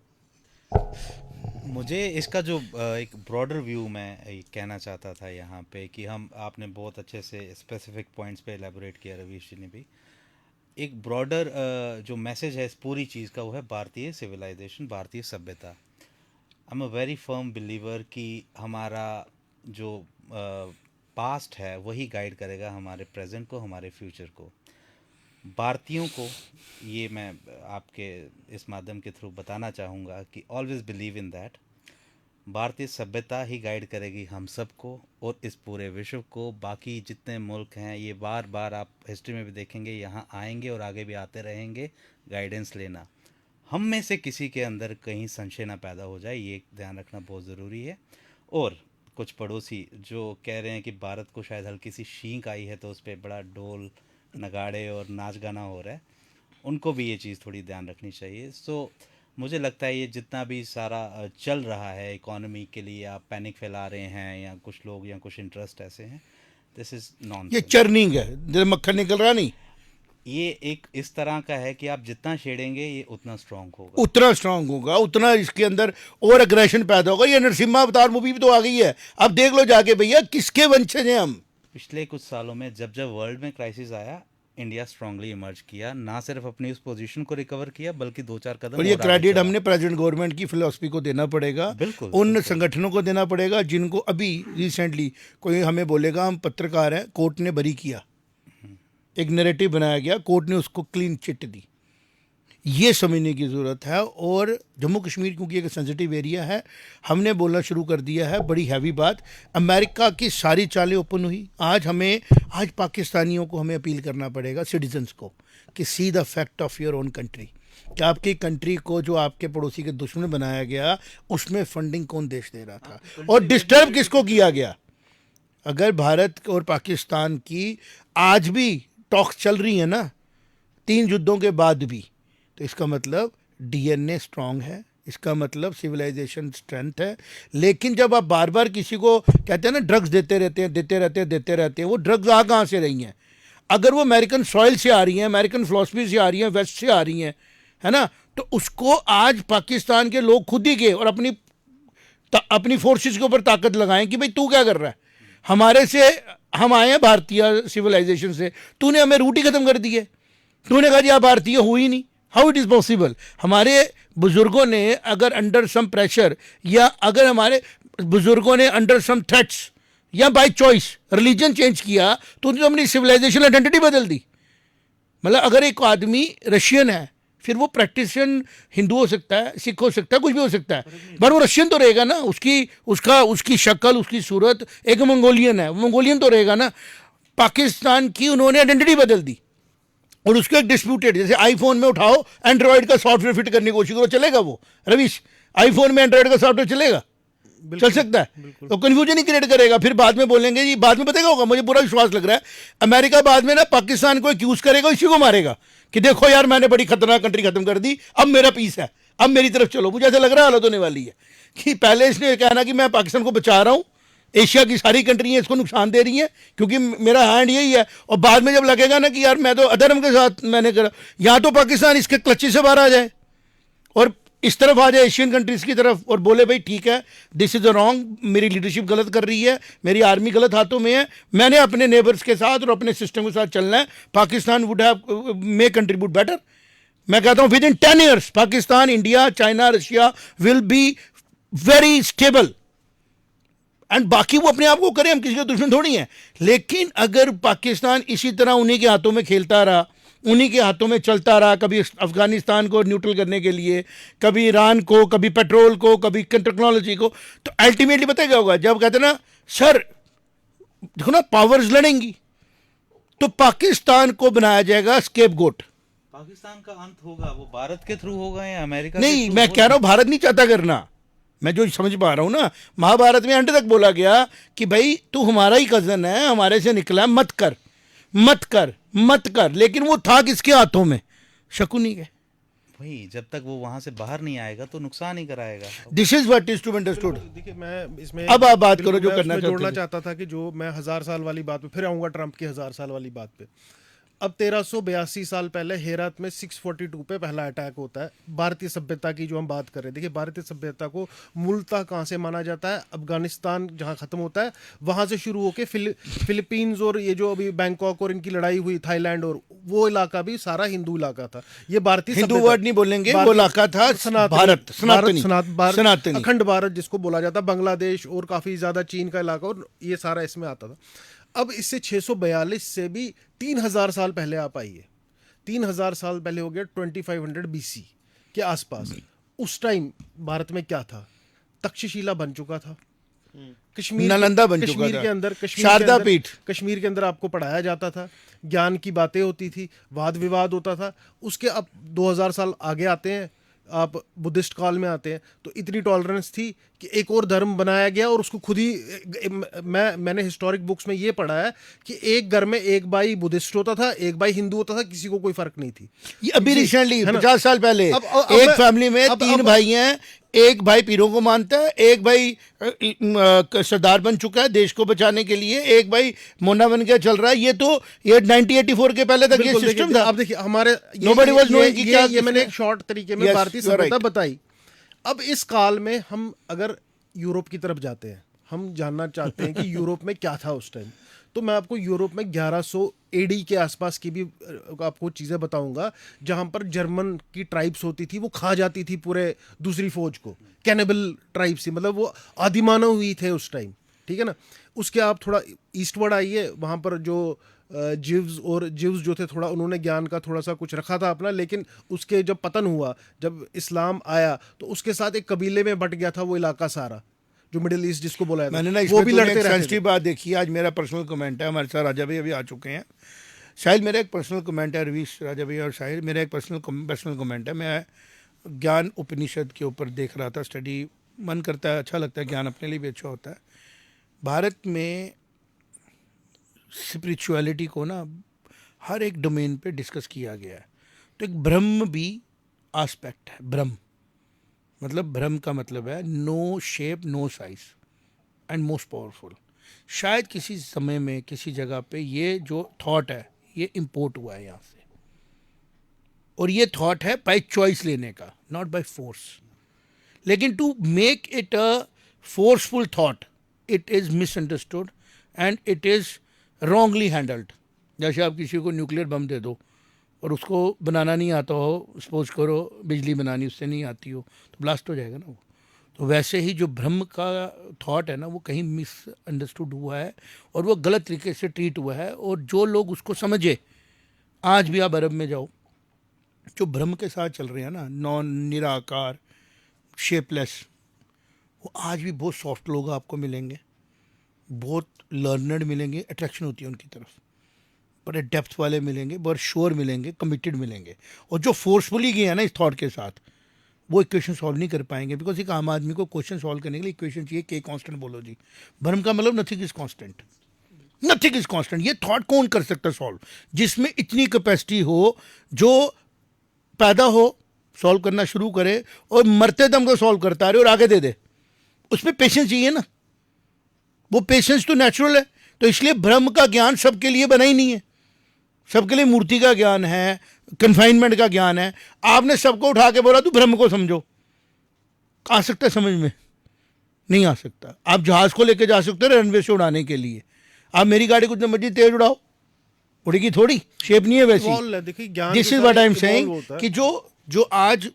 मुझे इसका जो एक ब्रॉडर व्यू मैं कहना चाहता था यहाँ पे कि आपने बहुत अच्छे से स्पेसिफिक पॉइंट्स पे एलैबोरेट किया, रवीश जी ने भी। एक ब्रॉडर जो मैसेज है इस पूरी चीज़ का, वो है भारतीय सिविलाइजेशन, भारतीय सभ्यता। I am a very firm believer कि हमारा जो पास्ट है वही गाइड करेगा हमारे प्रेजेंट को, हमारे फ्यूचर को। भारतीयों को ये मैं आपके इस माध्यम के थ्रू बताना चाहूँगा कि ऑलवेज बिलीव इन दैट भारतीय सभ्यता ही गाइड करेगी हम सबको और इस पूरे विश्व को। बाकी जितने मुल्क हैं ये बार बार आप हिस्ट्री में भी देखेंगे, यहाँ आएंगे और आगे भी आते रहेंगे गाइडेंस लेना। हम में से किसी के अंदर कहीं संशय ना पैदा हो जाए, ये ध्यान रखना बहुत ज़रूरी है। और कुछ पड़ोसी जो कह रहे हैं कि भारत को शायद हल्की सी छींक आई है तो उस पर बड़ा ढोल नगाड़े और नाच गाना हो रहा है, उनको भी ये चीज़ थोड़ी ध्यान रखनी चाहिए। सो मुझे लगता है ये जितना भी सारा चल रहा है इकोनॉमी के लिए, आप पैनिक फैला रहे हैं या कुछ लोग या कुछ इंटरेस्ट ऐसे हैं, दिस इज़ नॉन। ये चर्निंग है, जब मक्खन निकल रहा नहीं, ये एक इस तरह का है कि आप जितना छेड़ेंगे ये उतना स्ट्रांग होगा, उतना इसके अंदर और अग्रेशन पैदा होगा। ये नरसिम्हा अवतार मूवी भी तो आ गई है, अब देख लो जाके भैया किसके वंशज हैं हम। पिछले कुछ सालों में जब वर्ल्ड में क्राइसिस आया, इंडिया स्ट्रांगली इमर्ज किया, ना सिर्फ अपनी उस पोजीशन को रिकवर किया बल्कि 2-4 कदम और ये क्रेडिट हमने प्रेजेंट गवर्नमेंट की फिलॉसफी को देना पड़ेगा, बिल्कुल उन संगठनों को देना पड़ेगा जिनको अभी रिसेंटली कोई हमें बोलेगा हम पत्रकार हैं, कोर्ट ने बरी किया, एक नैरेटिव बनाया गया, कोर्ट ने उसको क्लीन चिट दी। ये समझने की ज़रूरत है। और जम्मू कश्मीर क्योंकि एक सेंसिटिव एरिया है, हमने बोलना शुरू कर दिया है, बड़ी हैवी बात। अमेरिका की सारी चालें ओपन हुई। आज पाकिस्तानियों को हमें अपील करना पड़ेगा, सिटीजन्स को, कि see the fact of your own country, कि आपकी कंट्री को जो आपके पड़ोसी के दुश्मन बनाया गया, उसमें फंडिंग कौन देश दे रहा था और डिस्टर्ब किसको किया गया। अगर भारत और पाकिस्तान की आज भी टॉक्स चल रही है ना 3 युद्धों के बाद भी, तो इसका मतलब डीएनए स्ट्रांग है, इसका मतलब सिविलाइजेशन स्ट्रेंथ है। लेकिन जब आप बार बार किसी को कहते हैं ना ड्रग्स देते रहते हैं, वो ड्रग्स कहाँ से रही हैं? अगर वो अमेरिकन सॉइल से आ रही हैं, अमेरिकन फिलॉसफी से आ रही हैं, वेस्ट से आ रही हैं, है ना, तो उसको आज पाकिस्तान के लोग खुद ही के और अपनी फोर्सेस के ऊपर ताकत लगाएं कि भाई तू क्या कर रहा है, हमारे से हम आए हैं भारतीय सिविलाइजेशन से, तूने हमें रूट ही खत्म कर दी है। तूने कहा जी आप भारतीय हो ही नहीं, हाउ इट इज़ पॉसिबल। हमारे बुजुर्गों ने अगर अंडर सम प्रेशर, या अगर हमारे बुजुर्गों ने अंडर सम थ्रेट्स या बाय चॉइस रिलीजन चेंज किया, तो उन्होंने अपनी सिविलाइजेशन आइडेंटिटी बदल दी। मतलब अगर एक आदमी रशियन है, फिर वो प्रैक्टिशन हिंदू हो सकता है, सिख हो सकता है, कुछ भी हो सकता है, पर वो रशियन तो रहेगा ना। उसकी शक्ल, उसकी सूरत एक मंगोलियन है, वो मंगोलियन तो रहेगा ना। पाकिस्तान की उन्होंने आइडेंटिटी बदल दी, और उसको एक डिस्प्यूटेड, जैसे आईफोन में उठाओ एंड्रॉयड का सॉफ्टवेयर फिट करने की कोशिश करो, चलेगा वो रविश? आईफोन में एंड्रॉयड का सॉफ्टवेयर चलेगा? चल सकता है? तो कन्फ्यूजन ही क्रिएट करेगा। फिर बाद में बोलेंगे जी, बाद में पता क्या होगा, मुझे पूरा विश्वास लग रहा है, अमेरिका बाद में ना पाकिस्तान को एक्यूज करेगा, इसी को मारेगा कि देखो यार मैंने बड़ी खतरनाक कंट्री खत्म कर दी, अब मेरा पीस है, अब मेरी तरफ चलो। मुझे ऐसा लग रहा है हालत होने वाली है कि पहले इसने कहना कि मैं पाकिस्तान को बचा रहा हूँ, एशिया की सारी कंट्रियां इसको नुकसान दे रही हैं क्योंकि मेरा हैंड यही है, और बाद में जब लगेगा ना कि यार मैं तो अधर्म के साथ मैंने करा, या तो पाकिस्तान इसके क्लची से बाहर आ जाए और इस तरफ आ जाए एशियन कंट्रीज की तरफ, और बोले भाई ठीक है दिस इज रॉन्ग, मेरी लीडरशिप गलत कर रही है, मेरी आर्मी गलत हाथों में है, मैंने अपने नेबर्स के साथ और अपने सिस्टम के साथ चलना है, Pakistan would have may contribute better. मैं कहता हूं with in 10 years Pakistan, India, China, Russia will be very stable, and बाकी वो अपने आप को करें, हम किसी के दुश्मन थोड़ी हैं। लेकिन अगर पाकिस्तान इसी तरह उन्हीं के हाथों में खेलता रहा, उन्हीं के हाथों में चलता रहा, कभी अफगानिस्तान को न्यूट्रल करने के लिए, कभी ईरान को, कभी पेट्रोल को, कभी टेक्नोलॉजी को, तो अल्टीमेटली पता क्या होगा, जब कहते ना सर देखो ना पावर्स लड़ेंगी, तो पाकिस्तान को बनाया जाएगा स्केपगोट। पाकिस्तान का अंत होगा वो भारत के थ्रू होगा या अमेरिका नहीं, मैं कह रहा हूं भारत नहीं चाहता करना, मैं जो समझ पा रहा हूं ना, महाभारत में अंत तक बोला गया कि भाई तू हमारा ही कजन है, हमारे से निकला है, मत कर मत कर मत कर। लेकिन वो था किसके हाथों में? शकुनी के। वही, जब तक वो वहां से बाहर नहीं आएगा तो नुकसान ही कराएगा। This is what is to be understood. देखिए मैं इसमें अब आप बात करो जो मैं करना उसमें चाहते जोड़ना थे। चाहता था कि जो मैं 1000 साल वाली बात पे फिर आऊंगा, ट्रंप की 1000 साल वाली बात पे। अब 1382 साल पहले हेरात में 642 पे पहला अटैक होता है। भारतीय सभ्यता की जो हम बात कर रहे हैं, देखिए भारतीय सभ्यता को मूलतः कहाँ से माना जाता है? अफगानिस्तान जहाँ खत्म होता है वहाँ से शुरू होकर फिलीपींस और ये जो अभी बैंकॉक और इनकी लड़ाई हुई, थाईलैंड और वो इलाका भी सारा हिंदू इलाका था। ये भारतीय हिंदू वर्ड नहीं बोलेंगे, वो इलाका था भारत, सनातनी, अखंड भारत जिसको बोला जाता, बांग्लादेश और काफी ज्यादा चीन का इलाका, और ये सारा इसमें आता था। अब इससे 642 से भी 3000 साल पहले आप आइए, 3000 साल पहले हो गया 2500 BC के आसपास। उस टाइम भारत में क्या था? तक्षशिला बन चुका था, कश्मीर, नालंदा बन चुका कश्मीर था, के अंदर, शारदा पीठ, कश्मीर के अंदर आपको पढ़ाया जाता था, ज्ञान की बातें होती थी, वाद विवाद होता था। उसके अब 2000 साल आगे आते हैं, आप बुद्धिस्ट काल में आते हैं, तो इतनी टॉलरेंस थी कि एक और धर्म बनाया गया, और उसको खुद ही मैंने हिस्टोरिक बुक्स में ये पढ़ा है कि एक घर में एक भाई बुद्धिस्ट होता था, एक भाई हिंदू होता था, किसी को कोई फर्क नहीं थी। ये अभी रिसेंटली 50 साल पहले एक फैमिली में 3 भाई हैं, एक भाई पीरों को मानता है, एक भाई सरदार बन चुका है देश को बचाने के लिए, एक भाई मोना बन के चल रहा है। ये 1984 के पहले तक ये सिस्टम था। अब देखिए हमारे ये मैंने एक शॉर्ट तरीके में भारतीय सभ्यता बताई। अब इस काल में हम अगर यूरोप की तरफ जाते हैं, हम जानना चाहते हैं कि यूरोप में क्या था उस टाइम, तो मैं आपको यूरोप में 1100 AD के आसपास की भी आपको चीज़ें बताऊंगा, जहां पर जर्मन की ट्राइब्स होती थी, वो खा जाती थी पूरे दूसरी फौज को, कैनिबल ट्राइब्स ही, मतलब वो आदिमानव हुई थे उस टाइम, ठीक है ना। उसके आप थोड़ा ईस्टवर्ड आइए, वहाँ पर जो जिव्स जो थे, थोड़ा उन्होंने ज्ञान का थोड़ा सा कुछ रखा था अपना, लेकिन उसके जब पतन हुआ, जब इस्लाम आया, तो उसके साथ एक कबीले में बट गया था वो इलाका सारा, जो मिडिल ईस्ट जिसको बोला जाता है। मैंने ना वो भी लड़ते रहते सेंसिटिव बात देखी। आज मेरा पर्सनल कमेंट है, हमारे साथ राजा भाई अभी आ चुके हैं। शायद मेरा एक पर्सनल कमेंट है, रवीश, राजा भाई और शायद मेरा एक पर्सनल कमेंट है। मैं ज्ञान उपनिषद के ऊपर देख रहा था, स्टडी मन करता है, अच्छा लगता है, ज्ञान अपने लिए भी अच्छा होता है। भारत में स्पिरिचुअलिटी को ना हर एक डोमेन पे डिस्कस किया गया है। तो एक ब्रह्म भी आस्पेक्ट है। ब्रह्म मतलब, ब्रह्म का मतलब है no shape no size and most powerful. शायद किसी समय में किसी जगह पे ये जो थॉट है ये इंपोर्ट हुआ है यहाँ से, और ये थॉट है बाय चॉइस लेने का, नॉट बाय फोर्स। लेकिन to make it a forceful thought, it is misunderstood and it is wrongly handled. जैसे आप किसी को न्यूक्लियर बम दे दो और उसको बनाना नहीं आता हो, सपोज करो बिजली बनानी उससे नहीं आती हो, तो ब्लास्ट हो जाएगा ना वो। तो वैसे ही जो भ्रम का थॉट है ना, वो कहीं मिसअंडरस्टूड हुआ है और वो गलत तरीके से ट्रीट हुआ है। और जो लोग उसको समझे, आज भी आप अरब में जाओ, जो भ्रम के साथ चल रहे हैं ना, नॉन निराकार शेपलेस, वो आज भी बहुत सॉफ्ट लोग आपको मिलेंगे, बहुत लर्नर्ड मिलेंगे, अट्रैक्शन होती है उनकी तरफ, बड़े डेप्थ वाले मिलेंगे, बहुत श्योर मिलेंगे, कमिटेड मिलेंगे। और जो फोर्सफुली गए हैं ना इस थॉट के साथ, वो इक्वेशन सॉल्व नहीं कर पाएंगे। बिकॉज एक आम आदमी को क्वेश्चन सॉल्व करने के लिए इक्वेशन चाहिए, के कांस्टेंट बोलो जी। भ्रम का मतलब nothing is constant, nothing is constant. ये थॉट कौन कर सकता है सॉल्व, जिसमें इतनी कैपेसिटी हो, जो पैदा हो, सॉल्व करना शुरू करे और मरते दम को सॉल्व करता रहे और आगे दे दे। उसमें पेशेंस चाहिए ना, वो पेशेंस तो नेचुरल है। तो इसलिए भ्रम का ज्ञान सबके लिए बना ही नहीं है। सबके लिए मूर्ति का ज्ञान है, कन्फाइनमेंट का ज्ञान है। आपने सबको उठा के बोला तू भ्रम को समझो, आ सकता है समझ में? नहीं आ सकता। आप जहाज को लेके जा सकते हो रनवे से उड़ाने के लिए, आप मेरी गाड़ी कुछ मर्जी तेज उड़ाओ, उड़ेगी थोड़ी, शेप नहीं है वैसी। देखिए Gyan this is what I am saying कि जो आज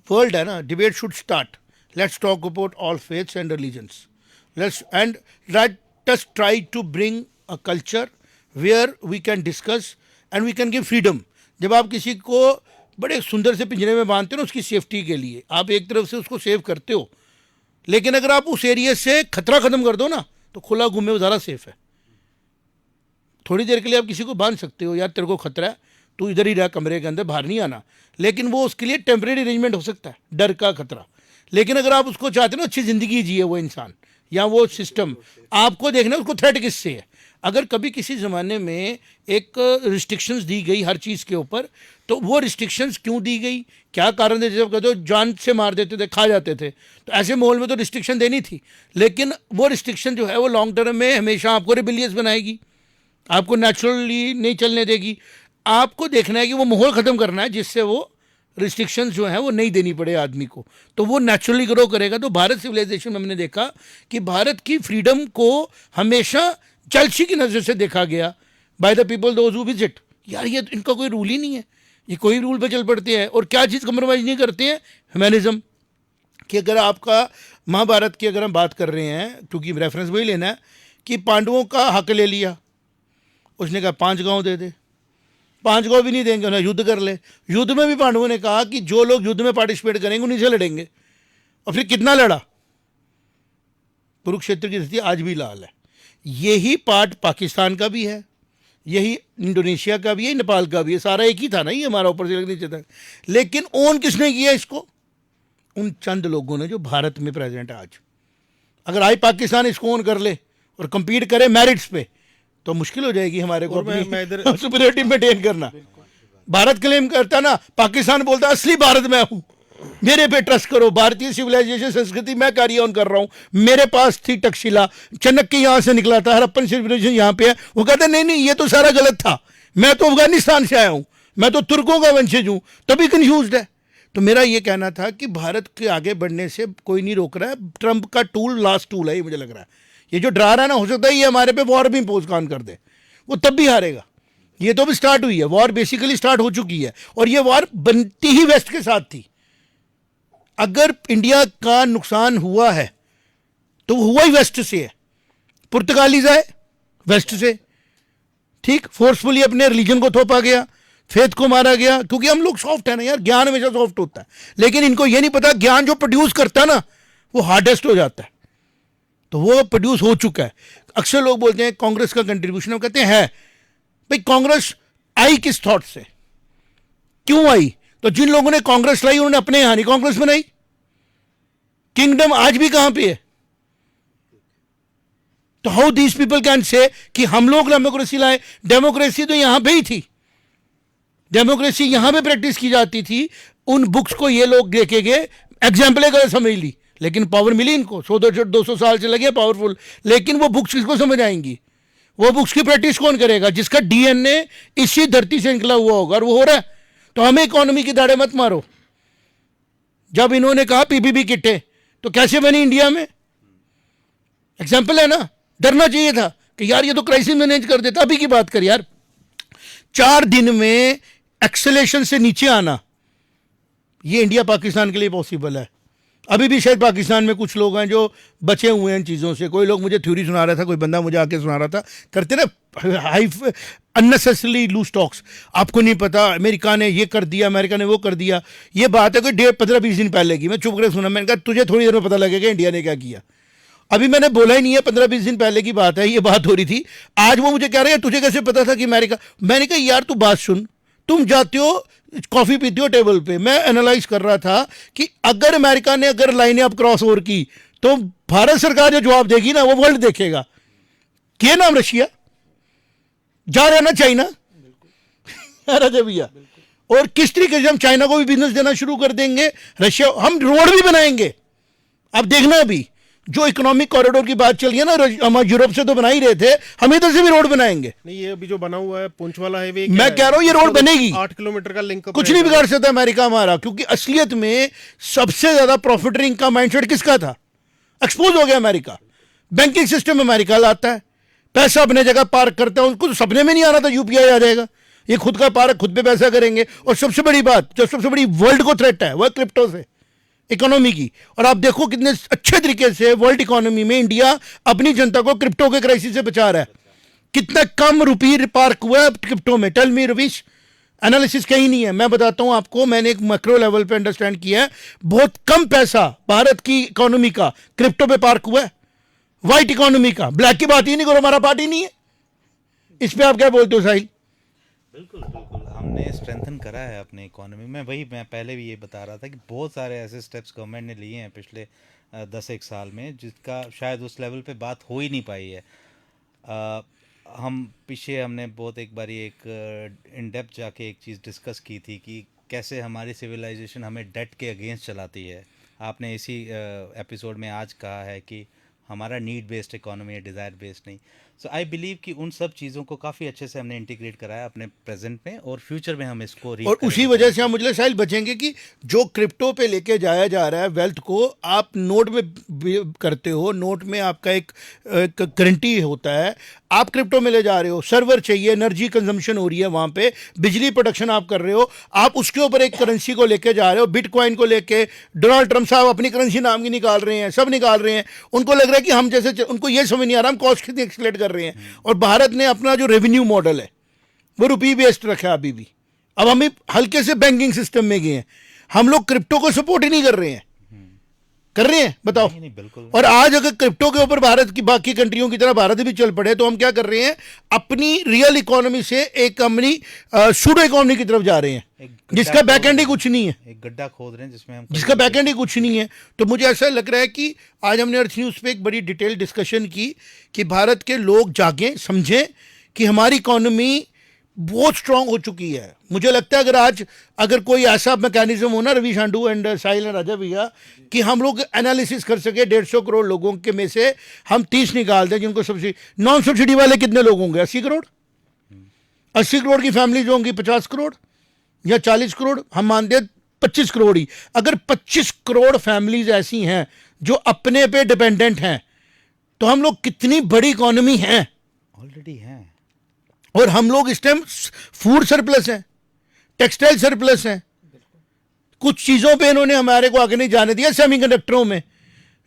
वर्ल्ड है ना, debate should start. Let's talk about all faiths and religions, let us try to bring a culture where we can discuss and we can give freedom. जब आप किसी को बड़े सुंदर से पिंजरे में बांधते हो ना, उसकी सेफ्टी के लिए आप एक तरफ से उसको सेव करते हो, लेकिन अगर आप उस एरिया से खतरा खत्म कर दो ना, तो खुला घूमे वो ज़्यादा सेफ है। थोड़ी देर के लिए आप किसी को बांध सकते हो, यार तेरे को खतरा है, तू इधर ही रह कमरे के अंदर, बाहर नहीं आना, लेकिन वो उसके लिए टेम्परेरी अरेंजमेंट हो सकता है, डर का खतरा। लेकिन अगर आप उसको चाहते हो ना अच्छी ज़िंदगी जिए वो इंसान या वो सिस्टम, आपको देखना उसको थ्रेट किससे है। अगर कभी किसी ज़माने में एक रिस्ट्रिक्शंस दी गई हर चीज़ के ऊपर, तो वो रिस्ट्रिक्शंस क्यों दी गई, क्या कारण थे? जब कहते हो जान से मार देते थे, खा जाते थे, तो ऐसे माहौल में तो रिस्ट्रिक्शन देनी थी। लेकिन वो रिस्ट्रिक्शन जो है वो लॉन्ग टर्म में हमेशा आपको रिबिलियस बनाएगी, आपको नेचुरली नहीं चलने देगी। आपको देखना है कि वो माहौल ख़त्म करना है जिससे वो रिस्ट्रिक्शंस जो हैं वो नहीं देनी पड़े आदमी को, तो वो नेचुरली ग्रो करेगा। तो भारत सिविलाइजेशन में हमने देखा कि भारत की फ्रीडम को हमेशा जलसी की नज़र से देखा गया by the people those who visit. यार ये इनका कोई रूल ही नहीं है, ये कोई रूल पे चल पड़ते हैं और क्या चीज़ कंप्रोमाइज़ नहीं करते हैं, ह्यूमैनिज्म। कि अगर आपका महाभारत की अगर हम बात कर रहे हैं, क्योंकि रेफरेंस वही लेना है कि पांडवों का हक ले लिया, उसने कहा 5 गांव दे दे, 5 गांव भी नहीं देंगे, उन्हें युद्ध कर ले। युद्ध में भी पांडवों ने कहा कि जो लोग युद्ध में पार्टिसिपेट करेंगे उन्हीं से लड़ेंगे, और फिर कितना लड़ा। कुरुक्षेत्र की स्थिति आज भी लाल है। यही पार्ट पाकिस्तान का भी है, यही इंडोनेशिया का भी है, नेपाल का भी है, सारा एक ही था ना ये हमारा, ऊपर से नीचे तक। लेकिन ओन किसने किया इसको? उन चंद लोगों ने जो भारत में प्रेजेंट है आज। अगर आज पाकिस्तान इसको ओन कर ले और compete करे मेरिट्स पे, तो मुश्किल हो जाएगी हमारे को अपनी सुपीरियरिटी मेंटेन करना। भारत क्लेम करता ना, पाकिस्तान बोलता असली भारत मैं हूं, मेरे पे ट्रस्ट करो, भारतीय सिविलाइजेशन संस्कृति मैं कैरी ऑन कर रहा हूं, मेरे पास थी तक्षशिला, चाणक्य यहां से निकला था, हड़प्पन सिविलाइजेशन यहां पे है। वो कहता नहीं नहीं ये तो सारा गलत था, मैं तो अफगानिस्तान से आया हूं, मैं तो तुर्कों का वंशज हूं, तभी कंफ्यूज्ड है। तो मेरा ये कहना था कि भारत के आगे बढ़ने से कोई नहीं रोक रहा है। ट्रंप का टूल लास्ट टूल है ये मुझे लग रहा है। ये जो डरा रहा है ना, हो सकता है ये हमारे पे वॉर भी इम्पोज कान कर दे, वो तब भी हारेगा। ये तो भी स्टार्ट हुई है, वॉर बेसिकली स्टार्ट हो चुकी है, और ये वॉर बनती ही वेस्ट के साथ थी। अगर इंडिया का नुकसान हुआ है तो हुआ ही वेस्ट से है। पुर्तगालीज आए वेस्ट से, ठीक, फोर्सफुली अपने रिलीजन को थोपा गया, फेथ को मारा गया, क्योंकि हम लोग सॉफ्ट है ना यार, ज्ञान हमेशा सॉफ्ट होता है। लेकिन इनको ये नहीं पता ज्ञान जो प्रोड्यूस करता है ना वो हार्डेस्ट हो जाता है। तो वो प्रोड्यूस हो चुका है। अक्सर लोग बोलते हैं कांग्रेस का कंट्रीब्यूशन, हम कहते हैं है भाई, कांग्रेस आई किस थॉट से, क्यों आई? तो जिन लोगों ने कांग्रेस लाई उन्होंने अपने यहां नहीं कांग्रेस बनाई। किंगडम आज भी कहां पे है? तो how these people can say कि हम लोग डेमोक्रेसी लाए? डेमोक्रेसी तो यहां पे ही थी, डेमोक्रेसी यहां पे प्रैक्टिस की जाती थी। उन बुक्स को ये लोग देखे गए, एग्जाम्पल गलत समझ ली, लेकिन पावर मिली इनको, 100-200 साल से लगे पावरफुल। लेकिन वो बुक्स किसको समझ आएंगी? वो बुक्स की प्रैक्टिस कौन करेगा? जिसका डीएनए इसी धरती से निकला हुआ होगा, और वो हो रहा है। तो हमें इकोनॉमी की दाड़े मत मारो। जब इन्होंने कहा पीपीपी किटे, तो कैसे बनी इंडिया में? एग्जाम्पल है ना, डरना चाहिए था। कि यार ये तो क्राइसिस मैनेज कर देता। अभी की बात कर यार, 4 दिन में एक्सेलेशन से नीचे आना, ये इंडिया पाकिस्तान के लिए पॉसिबल है। अभी भी शायद पाकिस्तान में कुछ लोग हैं जो बचे हुए हैं इन चीज़ों से। कोई लोग मुझे थ्योरी सुना रहा था, कोई बंदा मुझे आके सुना रहा था, करते ना हाई अननेसेसरली लूज टॉक्स, आपको नहीं पता अमेरिका ने ये कर दिया, अमेरिका ने वो कर दिया। ये बात है कि 15-20 दिन पहले की, मैं चुप कर सुना। मैंने कहा तुझे थोड़ी देर में पता लगेगा इंडिया ने क्या किया। अभी मैंने बोला ही नहीं है, 15-20 दिन पहले की बात है, ये बात हो रही थी। आज वो मुझे कह रहे हैं तुझे कैसे पता था कि अमेरिका। मैंने कहा यार तू बात सुन, तुम जाते हो कॉफी पीते हो टेबल पे, मैं एनालाइज कर रहा था कि अगर अमेरिका ने अगर लाइनें अब क्रॉस ओवर की तो भारत सरकार जो जवाब देगी ना वो वर्ल्ड देखेगा। क्या नाम रशिया जा रहा है ना, चाइना राजा भैया, और किस तरीके से हम चाइना को भी बिजनेस देना शुरू कर देंगे। रशिया, हम रोड भी बनाएंगे। अब देखना अभी जो इकोनॉमिक कॉरिडोर की बात चल रही है ना, हम यूरोप से तो बना ही रहे थे, हम इधर से भी रोड बनाएंगे। नहीं, ये अभी जो बना हुआ है पुंछ वाला हाईवे, मैं कह रहा हूं ये रोड बनेगी, 8 किलोमीटर का लिंक कुछ नहीं बिगाड़ सकता अमेरिका हमारा, क्योंकि असलियत में सबसे ज्यादा प्रॉफिटरिंग का माइंडसेट किसका था? एक्सपोज हो गया अमेरिका। बैंकिंग सिस्टम अमेरिका लाता है, पैसा अपने जगह पार्क करता है, उनको तो सपने में नहीं आ रहा था यूपीआई आ जाएगा। ये खुद का पार्क खुद पे पैसा करेंगे। और सबसे बड़ी बात, जो सबसे बड़ी वर्ल्ड को थ्रेट है वह क्रिप्टो से इकोनॉमी की। और आप देखो कितने अच्छे तरीके से वर्ल्ड इकोनॉमी में इंडिया अपनी जनता को क्रिप्टो के क्राइसिस से बचा रहा है। कितना कम रुपये पार्क हुआ है क्रिप्टो में, टेल मी रविश। एनालिसिस कहीं नहीं है, मैं बताता हूं आपको, मैंने एक मैक्रो लेवल पे अंडरस्टैंड किया है। बहुत कम पैसा भारत की इकोनॉमी का क्रिप्टो पे पार्क हुआ है, व्हाइट इकोनॉमी का। ब्लैक की बात ही नहीं करो, हमारा पार्ट ही नहीं है इस पे। आप क्या बोलते हो साहिल? बिल्कुल बिल्कुल, हमने स्ट्रेंथन करा है अपने इकोनॉमी में। वही मैं पहले भी ये बता रहा था कि बहुत सारे ऐसे स्टेप्स गवर्नमेंट ने लिए हैं पिछले 10-1 साल में, जिसका शायद उस लेवल पे बात हो ही नहीं पाई है। हम पीछे हमने बहुत एक बारी एक इन डेप्थ जाके एक चीज़ डिस्कस की थी कि कैसे हमारी सिविलाइजेशन हमें डेट के अगेंस्ट चलाती है। आपने इसी एपिसोड में आज कहा है कि हमारा नीड बेस्ड इकोनॉमी है, डिज़ायर बेस्ड नहीं। सो आई बिलीव कि उन सब चीज़ों को काफ़ी अच्छे से हमने इंटीग्रेट कराया अपने प्रेजेंट में, और फ्यूचर में हम इसको और उसी वजह से हम मुझे साहिल बचेंगे कि जो क्रिप्टो पे लेके जाया जा रहा है वेल्थ को, आप नोट में करते हो, नोट में आपका एक गारंटी होता है, आप क्रिप्टो में ले जा रहे हो, सर्वर चाहिए, एनर्जी कंजम्पशन हो रही है वहाँ पे, बिजली प्रोडक्शन आप कर रहे हो, आप उसके ऊपर एक करेंसी को लेके जा रहे हो। बिटकॉइन को लेके डोनाल्ड ट्रंप साहब अपनी करेंसी नाम की निकाल रहे हैं, सब निकाल रहे हैं। उनको लग रहा है कि हम जैसे, उनको ये समझ नहीं आ रहा हम कॉस्ट कितनी एक्सलेट कर रहे हैं। और भारत ने अपना जो रेवेन्यू मॉडल है वो रुपये बेस्ड रखा है अभी भी। अब हम हल्के से बैंकिंग सिस्टम में गए हैं, हम लोग क्रिप्टो को सपोर्ट ही नहीं कर रहे हैं। कर रहे हैं बताओ? नहीं, बिल्कुल। और आज अगर क्रिप्टो के ऊपर भारत की बाकी कंट्रियों की तरह भारत भी चल पड़े तो हम क्या कर रहे हैं? अपनी रियल इकोनॉमी से एक अपनी सूडो इकोनॉमी की तरफ जा रहे हैं, जिसका बैकएंड ही कुछ नहीं है। एक गड्ढा खोद रहे हैं जिसमें हम, जिसका बैकएंड ही कुछ नहीं है। तो मुझे ऐसा लग रहा है कि आज हमने अर्थ न्यूज़ पे एक बड़ी डिटेल डिस्कशन की कि भारत के लोग जागें, समझें कि हमारी इकोनॉमी बहुत स्ट्रांग हो चुकी है। मुझे लगता है अगर कोई ऐसा मैकेनिज्म हो ना रवि शांडू एंड साहिल एंड राजा भैया, कि हम लोग एनालिसिस कर सके 150 करोड़ लोगों के में से हम 30 निकाल दें जिनको सब्सिडी, नॉन सब्सिडी वाले कितने लोग होंगे? 80 करोड़। 80 करोड़ की फैमिलीज होंगी, 50 करोड़ या 40 करोड़, हम मानते हैं 25 करोड़ ही। अगर 25 करोड़ फैमिलीज ऐसी हैं जो अपने पे डिपेंडेंट हैं, तो हम लोग कितनी बड़ी इकोनॉमी हैं, ऑलरेडी हैं। और हम लोग इस टाइम फूड सरप्लस है, टेक्सटाइल सरप्लस है, कुछ चीजों पे इन्होंने हमारे को आगे नहीं जाने दिया, सेमीकंडक्टरों में,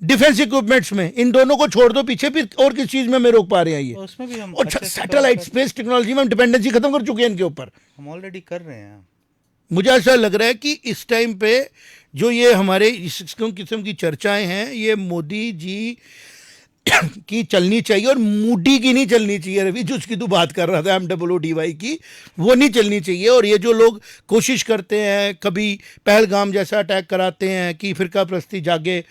डिफेंस इक्विपमेंट्स में। इन दोनों को छोड़ दो पीछे, फिर और किस चीज में हमें रोक पा रहे हैं ये? उसमें भी हम और अच्छे से सैटेलाइट स्पेस टेक्नोलॉजी में हम डिपेंडेंसी खत्म कर चुके हैं इनके ऊपर। हम ऑलरेडी कर रहे हैं। मुझे ऐसा लग रहा है कि इस टाइम पे जो ये हमारे इस किस्म की चर्चाएं हैं, ये मोदी जी की चलनी चाहिए और मोदी की नहीं चलनी चाहिए। रवि जो उसकी तू बात कर रहा था MOODY की, वो नहीं चलनी चाहिए। और ये जो लोग कोशिश करते हैं, कभी पहलगाम जैसा अटैक कराते हैं कि फिरका प्रस्ती जागे,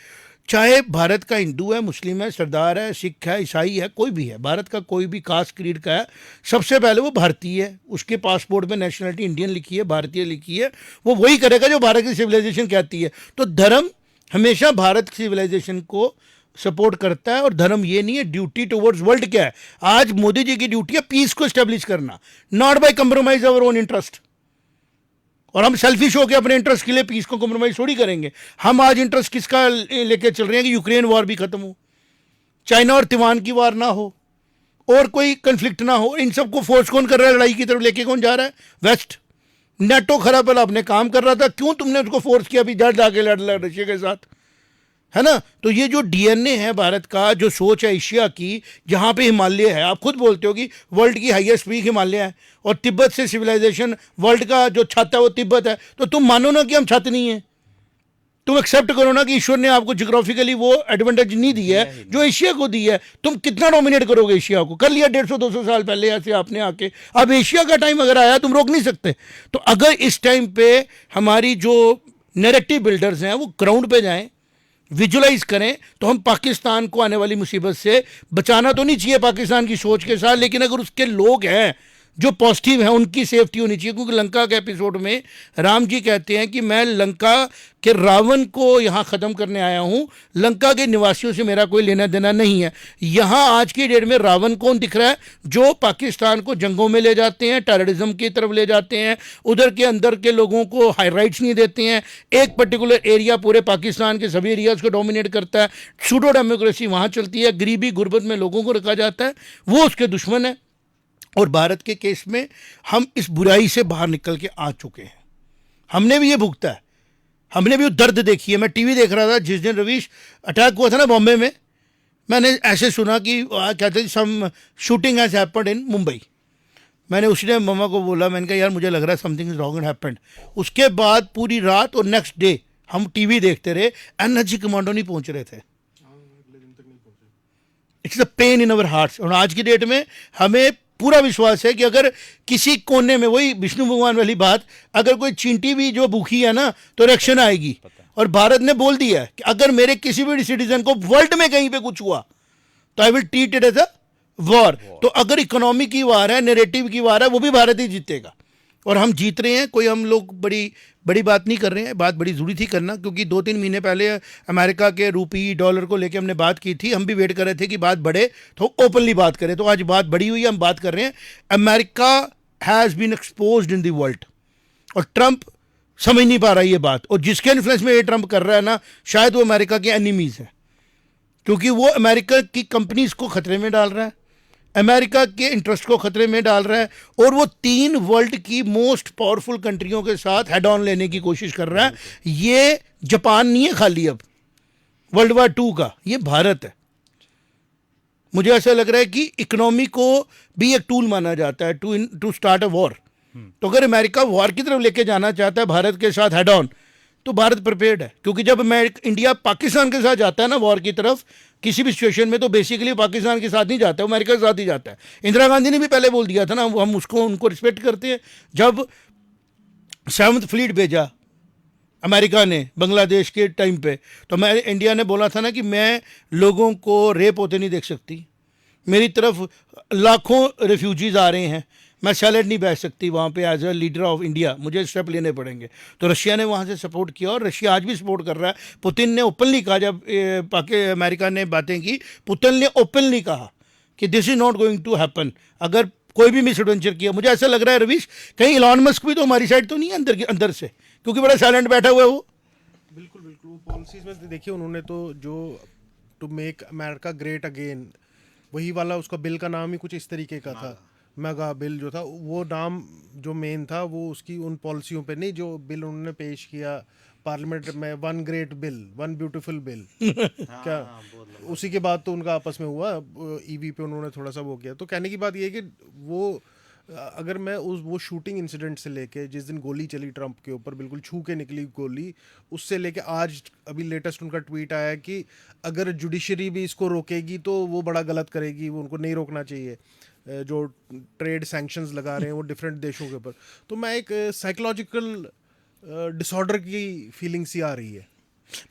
चाहे भारत का हिंदू है, मुस्लिम है, सरदार है, सिख है, ईसाई है, कोई भी है, भारत का कोई भी कास्ट क्रीड का है, सबसे पहले वो भारतीय है। उसके पासपोर्ट में नेशनलिटी इंडियन लिखी है, भारतीय लिखी है, वो वही करेगा जो भारत की सिविलाइजेशन कहती है। तो धर्म हमेशा भारत की सिविलाइजेशन को सपोर्ट करता है, और धर्म ये नहीं है। ड्यूटी टुवर्ड्स वर्ल्ड क्या है? आज मोदी जी की ड्यूटी है पीस को एस्टेब्लिश करना, not by compromise our own interest. और हम सेल्फिश होकर अपने इंटरेस्ट के लिए पीस को कंप्रोमाइज थोड़ी करेंगे। हम आज इंटरेस्ट किसका लेके चल रहे हैं कि यूक्रेन वॉर भी खत्म हो, चाइना और ताइवान की वार ना हो, और कोई कन्फ्लिक्ट ना हो। इन सबको फोर्स कौन कर रहा है, लड़ाई की तरफ लेके कौन जा रहा है? वेस्ट। नेटो खरा पहला अपने काम कर रहा था, क्यों तुमने उसको फोर्स किया भी जड़ जाके लड़ रशिया के साथ, है ना? तो ये जो डीएनए है भारत का, जो सोच है एशिया की, जहाँ पे हिमालय है, आप खुद बोलते हो कि वर्ल्ड की हाईएस्ट पीक हिमालय है, और तिब्बत से सिविलाइजेशन, वर्ल्ड का जो छत है वो तिब्बत है, तो तुम मानो ना कि हम छत नहीं है, तुम एक्सेप्ट करो ना कि ईश्वर ने आपको जियोग्राफिकली वो एडवांटेज नहीं दी है जो एशिया को दी है। तुम कितना डोमिनेट करोगे एशिया को? कर लिया 150-200 साल पहले ऐसे आपने आके, अब एशिया का टाइम अगर आया तुम रोक नहीं सकते। तो अगर इस टाइम पे हमारी जो नैरेटिव बिल्डर्स हैं वो ग्राउंड पे जाएं, विजुलाइज करें, तो हम पाकिस्तान को आने वाली मुसीबत से बचाना तो नहीं चाहिए पाकिस्तान की सोच के साथ, लेकिन अगर उसके लोग हैं जो पॉजिटिव हैं उनकी सेफ्टी होनी चाहिए। क्योंकि लंका के एपिसोड में राम जी कहते हैं कि मैं लंका के रावण को यहाँ ख़त्म करने आया हूँ, लंका के निवासियों से मेरा कोई लेना देना नहीं है। यहाँ आज की डेट में रावण कौन दिख रहा है? जो पाकिस्तान को जंगों में ले जाते हैं, टेररिज्म की तरफ ले जाते हैं, उधर के अंदर के लोगों को हाई राइट्स नहीं देते हैं, एक पर्टिकुलर एरिया पूरे पाकिस्तान के सभी एरियाज़ को डोमिनेट करता है, सूडो डेमोक्रेसी वहाँ चलती है, गरीबी गुर्बत में लोगों को रखा जाता है, वो उसके दुश्मन है। और भारत के केस में हम इस बुराई से बाहर निकल के आ चुके हैं, हमने भी ये भुगता है, हमने भी वो दर्द देखी है। मैं टीवी देख रहा था जिस दिन रवीश अटैक हुआ था ना बॉम्बे में, मैंने ऐसे सुना कि कहते हैं some shooting has happened in Mumbai. मैंने उसी टाइम मम्मा को बोला, मैंने कहा यार मुझे लग रहा है something is wrong and happened. उसके बाद पूरी रात और नेक्स्ट डे हम टीवी देखते रहे, एनर्जी कमांडो नहीं पहुंच रहे थे। It's the pain in our hearts. और आज की डेट में हमें पूरा विश्वास है कि अगर किसी कोने में, वही विष्णु भगवान वाली बात, अगर कोई चींटी भी जो भूखी है ना तो रिएक्शन आएगी। और भारत ने बोल दिया है कि अगर मेरे किसी भी सिटीजन को वर्ल्ड में कहीं पे कुछ हुआ तो I will treat it as a war. तो अगर इकोनॉमी की वार है, नैरेटिव की वार है, वो भी भारत ही जीतेगा और हम जीत रहे हैं। कोई हम लोग बड़ी बात नहीं कर रहे हैं, बात बड़ी ज़रूरी थी करना, क्योंकि 2-3 महीने पहले अमेरिका के रूपी डॉलर को लेके हमने बात की थी, हम भी वेट कर रहे थे कि बात बढ़े तो ओपनली बात करें। तो आज बात बड़ी हुई है, हम बात कर रहे हैं। America has been exposed in the world और ट्रंप समझ नहीं पा रहा ये बात, और जिसके इन्फ्लुएंस में ये ट्रंप कर रहा है ना, शायद वो अमेरिका के एनिमीज़ हैं, क्योंकि वो अमेरिका की कंपनीज को खतरे में डाल रहा है, अमेरिका के इंटरेस्ट को खतरे में डाल रहा है, और वो 3 वर्ल्ड की मोस्ट पावरफुल कंट्रियों के साथ हेड ऑन लेने की कोशिश कर रहा है। ये जापान नहीं है खाली अब वर्ल्ड वार 2 का, ये भारत है। मुझे ऐसा लग रहा है कि इकोनॉमी को भी एक टूल माना जाता है टू स्टार्ट अ वॉर। तो अगर अमेरिका वॉर की तरफ लेके जाना चाहता है भारत के साथ हेड ऑन, तो भारत प्रिपेयर्ड है। क्योंकि जब इंडिया पाकिस्तान के साथ जाता है ना वॉर की तरफ किसी भी सिचुएशन में, तो बेसिकली पाकिस्तान के साथ नहीं जाता है, अमेरिका के साथ ही जाता है। इंदिरा गांधी ने भी पहले बोल दिया था ना, हम उनको रिस्पेक्ट करते हैं। जब 7th फ्लीट भेजा अमेरिका ने बांग्लादेश के टाइम पे, तो मैं इंडिया ने बोला था ना कि मैं लोगों को रेप होते नहीं देख सकती, मेरी तरफ लाखों रेफ्यूजीज आ रहे हैं, मैं सैलेड नहीं बैठ सकती वहाँ पे as a leader of India, मुझे स्टेप लेने पड़ेंगे। तो रशिया ने वहाँ से सपोर्ट किया और रशिया आज भी सपोर्ट कर रहा है। पुतिन ने ओपनली कहा, जब अमेरिका ने बातें की, पुतिन ने ओपनली कहा कि this is not going to happen. अगर कोई भी मिस एडवेंचर किया, मुझे ऐसा लग रहा है रवीश कहीं इलॉन मस्क भी तो हमारी साइड तो नहीं है अंदर से, क्योंकि बड़ा साइलेंट बैठा हुआ है वो। बिल्कुल बिल्कुल। वो पॉलिसीज में देखिए उन्होंने तो जो to make America great again, वही वाला उसका बिल का नाम ही कुछ इस तरीके का था, मेगा बिल जो था, वो नाम जो मेन था वो उसकी उन पॉलिसियों पे नहीं, जो बिल उन्होंने पेश किया पार्लियामेंट में, one great bill, one beautiful bill क्या उसी के बाद तो उनका आपस में हुआ, ईवी पे उन्होंने थोड़ा सा वो किया। तो कहने की बात ये है कि वो अगर मैं वो शूटिंग इंसिडेंट से लेके जिस दिन गोली चली ट्रंप के ऊपर, बिल्कुल छू के निकली गोली, उससे लेके आज अभी लेटेस्ट उनका ट्वीट आया है कि अगर जुडिशरी भी इसको रोकेगी तो वो बड़ा गलत करेगी, वो उनको नहीं रोकना चाहिए, जो ट्रेड सैंक्शंस लगा रहे हैं वो डिफरेंट देशों के ऊपर। तो मैं एक साइकोलॉजिकल डिसऑर्डर की फीलिंग सी आ रही है।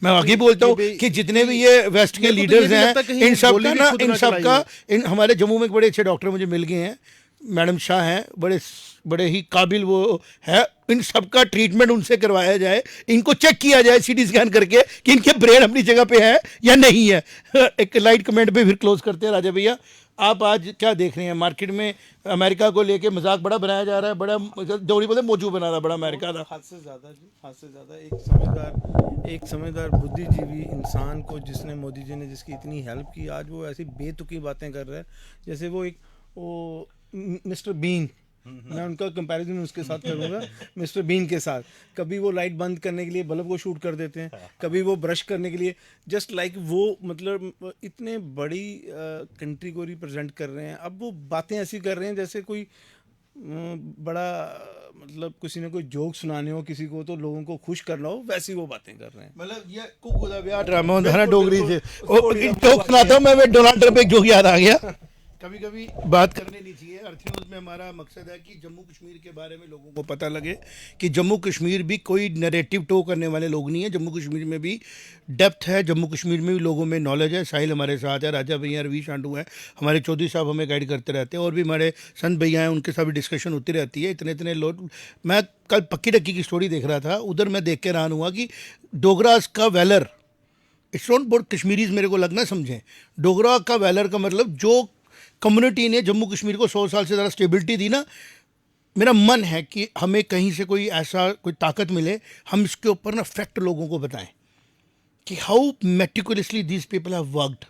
मैं आगे बोलता हूँ कि जितने भी ये वेस्ट के लीडर्स हैं, इन सब का हमारे जम्मू में एक बड़े अच्छे डॉक्टर मुझे मिल गए हैं, मैडम शाह हैं, बड़े ही काबिल वो है, इन सबका ट्रीटमेंट उनसे करवाया जाए, इनको चेक किया जाए सीटी स्कैन करके कि इनके ब्रेन अपनी जगह पे है या नहीं है। एक लाइट कमेंट पे फिर क्लोज करते हैं। राजा भैया, आप आज क्या देख रहे हैं मार्केट में? अमेरिका को लेके मजाक बड़ा बनाया जा रहा है, बड़ा जोड़ी बोलते मौजू बना रहा है बड़ा अमेरिका का। हद से ज़्यादा जी, हद से ज़्यादा। एक समझदार बुद्धिजीवी इंसान को जिसने मोदी जी ने जिसकी इतनी हेल्प की, आज वो ऐसी बेतुकी बातें कर रहा है जैसे वो मिस्टर बीन, मैं उनका कंपैरिजन उसके साथ करूंगा मिस्टर बीन के साथ। कभी वो लाइट बंद करने के लिए बल्ब को शूट कर देते हैं, कभी वो ब्रश करने के लिए, जस्ट लाइक वो मतलब इतने बड़ी कंट्री को रिप्रेजेंट कर रहे हैं। अब वो बातें ऐसी कर रहे हैं जैसे कोई बड़ा मतलब किसी ने कोई जोक सुनाने हो किसी को, तो लोगों को खुश करना हो, वैसी वो बातें कर रहे हैं। मतलब ये कुकू दा ब्याह ड्रामा होता है ना डोगरी से। जोक सुनाता हूँ मैं डोनाल्ड ट्रंप एक जोक याद आ गया। कभी कभी बात करनी नहीं चाहिए। अर्थ न्यूज़ में हमारा मकसद है कि जम्मू कश्मीर के बारे में लोगों को पता लगे कि जम्मू कश्मीर भी कोई नैरेटिव टो करने वाले लोग नहीं है। जम्मू कश्मीर में भी डेप्थ है, जम्मू कश्मीर में भी लोगों में नॉलेज है। साहिल हमारे साथ है, राजा भैया, रवि शांडू हैं, हमारे चौधरी साहब हमें गाइड करते रहते हैं, और भी हमारे संत भैया हैं, उनके साथ भी डिस्कशन होती रहती है। इतने लोग, मैं कल पक्की डक्की की स्टोरी देख रहा था, उधर मैं देख के हैरान हुआ कि डोगरास का valour, it's not but Kashmiris मेरे को लगना समझें, डोगरा का वैलर का मतलब जो कम्युनिटी ने जम्मू कश्मीर को 100 साल से ज़्यादा स्टेबिलिटी दी ना, मेरा मन है कि हमें कहीं से कोई ऐसा कोई ताकत मिले, हम इसके ऊपर ना फैक्ट लोगों को बताएं कि how meticulously these people have worked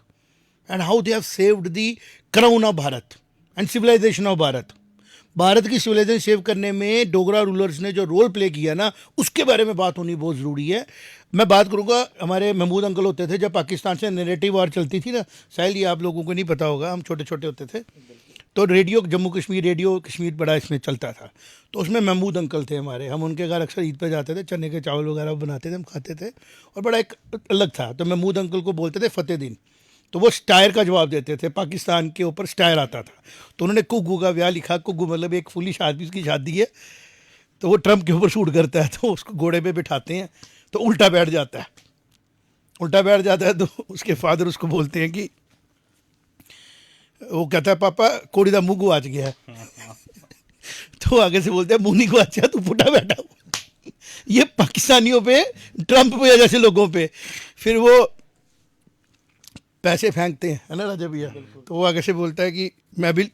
and how they have saved the crown of Bharat and civilization of Bharat. Bharat की सिविलाइजेशन सेव करने में डोगरा रूलर्स ने जो रोल प्ले किया ना, उसके बारे में बात होनी बहुत ज़रूरी है। मैं बात करूँगा, हमारे महमूद अंकल होते थे जब पाकिस्तान से नैरेटिव वार चलती थी ना, साहिल ये आप लोगों को नहीं पता होगा, हम छोटे छोटे होते थे तो रेडियो जम्मू कश्मीर रेडियो कश्मीर बड़ा इसमें चलता था, तो उसमें महमूद अंकल थे हमारे, हम उनके घर अक्सर ईद पे जाते थे, चने के चावल वगैरह बनाते थे, हम खाते थे, और बड़ा एक अलग था। तो महमूद अंकल को बोलते थे फतेह दिन, तो वो स्टायर का जवाब देते थे, पाकिस्तान के ऊपर स्टायर आता था, तो उन्होंने कुग्गू का ब्याह लिखा। कुग्गू मतलब एक फुली शादी, उसकी शादी है, तो वो ट्रम्प के ऊपर शूट करता है, तो उसको घोड़े पे बिठाते हैं तो उल्टा बैठ जाता है, उल्टा बैठ जाता है, तो उसके फादर उसको बोलते हैं कि वो कहता है पापा कोड़ी दा मुँह गुआच गया है। तो आगे से बोलते हैं मुँह नहीं गुआचा, तू फुटा बैठा। ये पाकिस्तानियों पे, ट्रम्प पे जैसे लोगों पे फिर वो पैसे फेंकते हैं, है ना राजा भैया। तो वो आगे से बोलता है कि मैं भी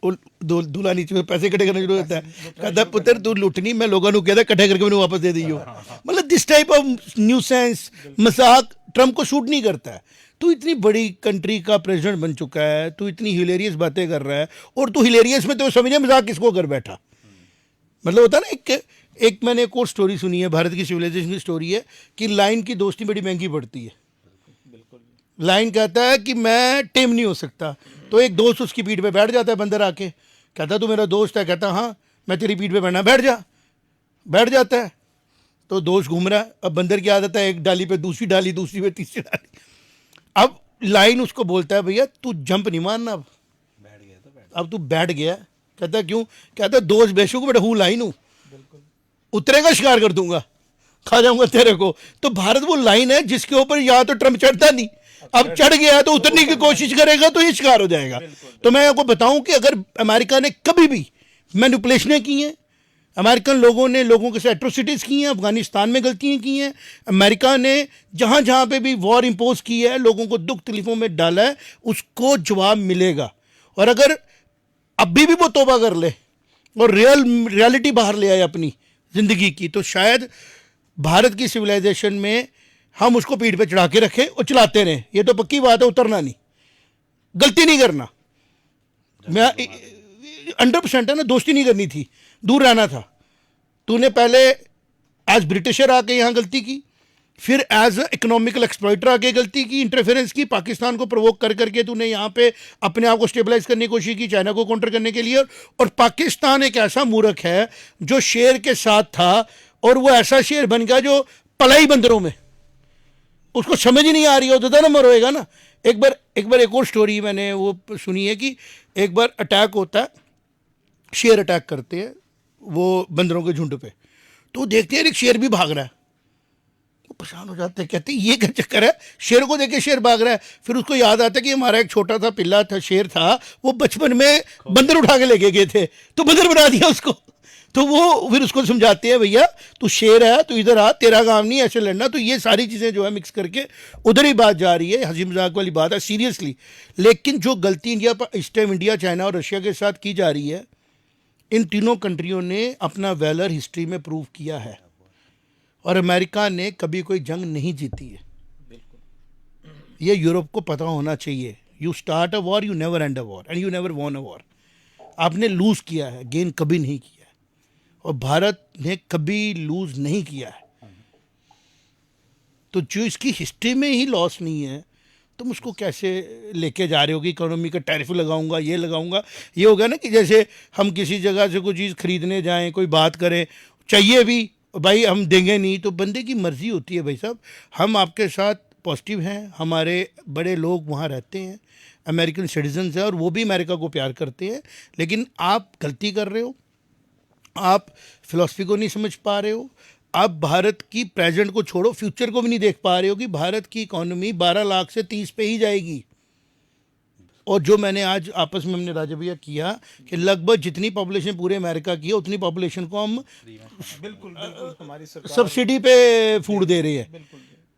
दूल्हा नीचे में पैसे इकट्ठे करना शुरू होता है, कहता पुत्र तू लुटनी, मैं लोगों को कहता इकट्ठे करके मैंने वापस दे दियो। मतलब दिस टाइप ऑफ न्यूसेंस मजाक ट्रम्प को शूट नहीं करता है। तू इतनी बड़ी कंट्री का प्रेसिडेंट बन चुका है, तू इतनी हिलेरियस बातें कर रहा है, और तू हिलेरियस में तो समझे मजाक किसको कर बैठा। मतलब होता है ना, एक मैंने एक और स्टोरी सुनी है, भारत की सिविलाइजेशन की स्टोरी है कि लाइन की दोस्ती बड़ी महंगी पड़ती है। लाइन कहता है कि मैं टेम नहीं हो सकता, तो एक दोस्त उसकी पीठ पे बैठ जाता है, बंदर आके कहता है तू मेरा दोस्त है, कहता हाँ मैं तेरी पीठ पे बैठना, बैठ जा, बैठ जाता है। तो दोस्त घूम रहा है, अब बंदर की आदत है एक डाली पे दूसरी डाली, दूसरी पे तीसरी डाली। अब लाइन उसको बोलता है भैया तू जंप नहीं मारना, अब बैठ गया तो बैठ, अब तू बैठ गया। कहता क्यों? कहता दोस्त बेशुक बेटा हूँ लाइन हूँ, उतरेगा शिकार कर दूंगा, खा जाऊंगा तेरे को। तो भारत वो लाइन है जिसके ऊपर या तो ट्रम्प चढ़ता नहीं, अब चढ़ गया तो उतरने की कोशिश करेगा तो ये शिकार हो जाएगा। तो मैं आपको बताऊं कि अगर अमेरिका ने कभी भी मैनिपुलेशनें की हैं, अमेरिकन लोगों ने लोगों के साथ एट्रोसिटीज़ की हैं, अफगानिस्तान में गलतियां की हैं, अमेरिका ने जहां जहां पे भी वॉर इम्पोज की है, लोगों को दुख तकलीफों में डाला है, उसको जवाब मिलेगा। और अगर अभी भी वो तौबा कर ले और रियलिटी बाहर ले आए अपनी ज़िंदगी की, तो शायद भारत की सिविलाइजेशन में हम उसको पीठ पे चढ़ा के रखें और चलाते रहें। ये तो पक्की बात है, उतरना नहीं, गलती नहीं करना। मैं 100% है ना, दोस्ती नहीं करनी थी, दूर रहना था। तूने पहले एज ब्रिटिशर आके यहाँ गलती की, फिर एज इकोनॉमिकल एक्सप्लॉइटर आके गलती की, इंटरफेरेंस की, पाकिस्तान को प्रोवोक कर करके तूने यहाँ पे अपने आप को स्टेबलाइज करने की कोशिश की, चाइना को काउंटर करने के लिए। और पाकिस्तान एक ऐसा मूर्ख है जो शेर के साथ था और वो ऐसा शेर बन गया जो पलाई बंदरों में, उसको समझ ही नहीं आ रही हो तो ना रोएगा ना। एक बार एक और स्टोरी मैंने वो सुनी है कि एक बार अटैक होता है, शेर अटैक करते हैं वो बंदरों के झुंड पे, तो देखते हैं एक शेर भी भाग रहा है, परेशान हो जाते हैं, कहते हैं ये क्या चक्कर है, शेर को देखे शेर भाग रहा है। फिर उसको याद आता है कि हमारा एक छोटा सा पिल्ला था, शेर था, वो बचपन में बंदर उठा के लेके गए थे, तो बंदर बना दिया उसको। तो वो फिर उसको समझाते हैं भैया तू शेर है, तू इधर आ, तेरा काम नहीं ऐसे लड़ना। तो ये सारी चीज़ें जो है मिक्स करके उधर ही बात जा रही है, हंसी मजाक वाली बात है सीरियसली। लेकिन जो गलती इंडिया पर इस टाइम इंडिया, चाइना और रशिया के साथ की जा रही है, इन तीनों कंट्रियों ने अपना वैलर हिस्ट्री में प्रूव किया है, और अमेरिका ने कभी कोई जंग नहीं जीती है। ये यूरोप को पता होना चाहिए। You start a war, you never and a war, and you never von a war. आपने लूज़ किया है, गेन कभी नहीं किया है, और भारत ने कभी लूज़ नहीं किया है। तो जो इसकी हिस्ट्री में ही लॉस नहीं है, तुम उसको कैसे लेके जा रहे हो कि इकोनॉमी का टैरिफ लगाऊंगा, ये लगाऊंगा। ये होगा ना कि जैसे हम किसी जगह से कोई चीज़ खरीदने जाएं, कोई बात करें, चाहिए भी, भाई हम देंगे नहीं, तो बंदे की मर्ज़ी होती है। भाई साहब, हम आपके साथ पॉजिटिव हैं, हमारे बड़े लोग वहाँ रहते हैं, अमेरिकन सिटीजन्स हैं, और वो भी अमेरिका को प्यार करते हैं। लेकिन आप गलती कर रहे हो, आप फिलॉसफी को नहीं समझ पा रहे हो, आप भारत की प्रेजेंट को छोड़ो, फ्यूचर को भी नहीं देख पा रहे हो कि भारत की इकोनॉमी 12 लाख से 30 पे ही जाएगी। और जो मैंने आज आपस में हमने राजा भैया किया कि लगभग जितनी पॉपुलेशन पूरे अमेरिका की है, उतनी पॉपुलेशन को हम बिल्कुल हमारी सरकार सब्सिडी पे फूड दे रही है।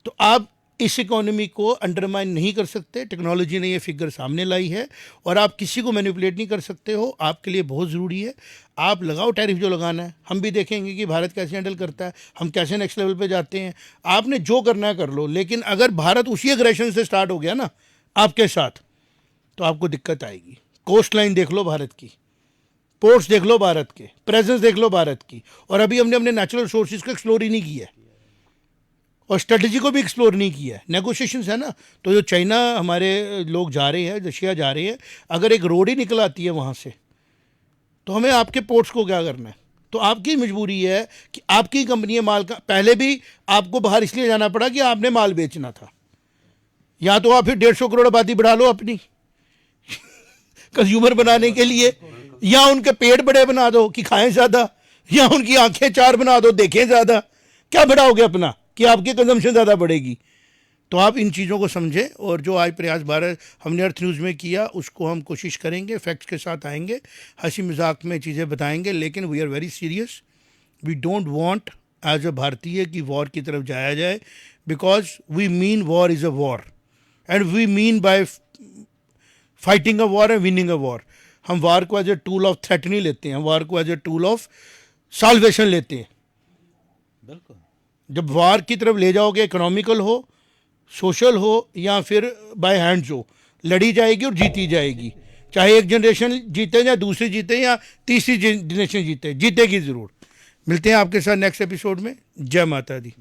तो आप इस इकोनॉमी को अंडरमाइन नहीं कर सकते। टेक्नोलॉजी ने ये फिगर सामने लाई है, और आप किसी को मैनिपुलेट नहीं कर सकते हो। आपके लिए बहुत ज़रूरी है, आप लगाओ टैरिफ जो लगाना है। हम भी देखेंगे कि भारत कैसे हैंडल करता है, हम कैसे नेक्स्ट लेवल पे जाते हैं। आपने जो करना है कर लो, लेकिन अगर भारत उसी एग्रेशन से स्टार्ट हो गया ना आपके साथ, तो आपको दिक्कत आएगी। कोस्ट लाइन देख लो भारत की, पोर्ट्स देख लो भारत के, प्रेजेंस देख लो भारत की, और अभी हमने अपने नेचुरल रिसोर्सेज को एक्सप्लोर ही नहीं किया है, और स्ट्रेटजी को भी एक्सप्लोर नहीं किया है। नेगोशिएशंस है ना। तो जो चाइना हमारे लोग जा रहे हैं, रशिया जा रहे हैं, अगर एक रोड ही निकल आती है वहाँ से, तो हमें आपके पोर्ट्स को क्या करना है। तो आपकी मजबूरी है कि आपकी कंपनी माल का, पहले भी आपको बाहर इसलिए जाना पड़ा कि आपने माल बेचना था, या तो आप फिर 150 करोड़ आबादी बढ़ा लो अपनी कंज्यूमर बनाने के लिए, या उनके पेट बड़े बना दो कि खाएं ज़्यादा, या उनकी आंखें 4 बना दो, देखें ज़्यादा। क्या बढ़ाओगे अपना कि आपकी कंजम्पशन ज़्यादा बढ़ेगी। तो आप इन चीज़ों को समझें, और जो आज प्रयास भारत हमने अर्थ न्यूज़ में किया, उसको हम कोशिश करेंगे, फैक्ट्स के साथ आएंगे, हंसी मजाक में चीज़ें बताएंगे, लेकिन we are very serious. We don't want as a Bharatiya कि वॉर की तरफ जाया जाए, because we mean war is a war, and we mean by fighting a war and winning a war. हम वार को as a tool of threat नहीं लेते हैं, वार को as a tool of salvation लेते हैं। बिल्कुल। जब वार की तरफ ले जाओगे, इकोनॉमिकल हो, सोशल हो, या फिर बाय हैंड्स हो, लड़ी जाएगी और जीती जाएगी। चाहे एक जनरेशन जीते, या दूसरी जीते, या तीसरी जनरेशन जीते, जीतेगी ज़रूर। मिलते हैं आपके साथ नेक्स्ट एपिसोड में। जय माता दी।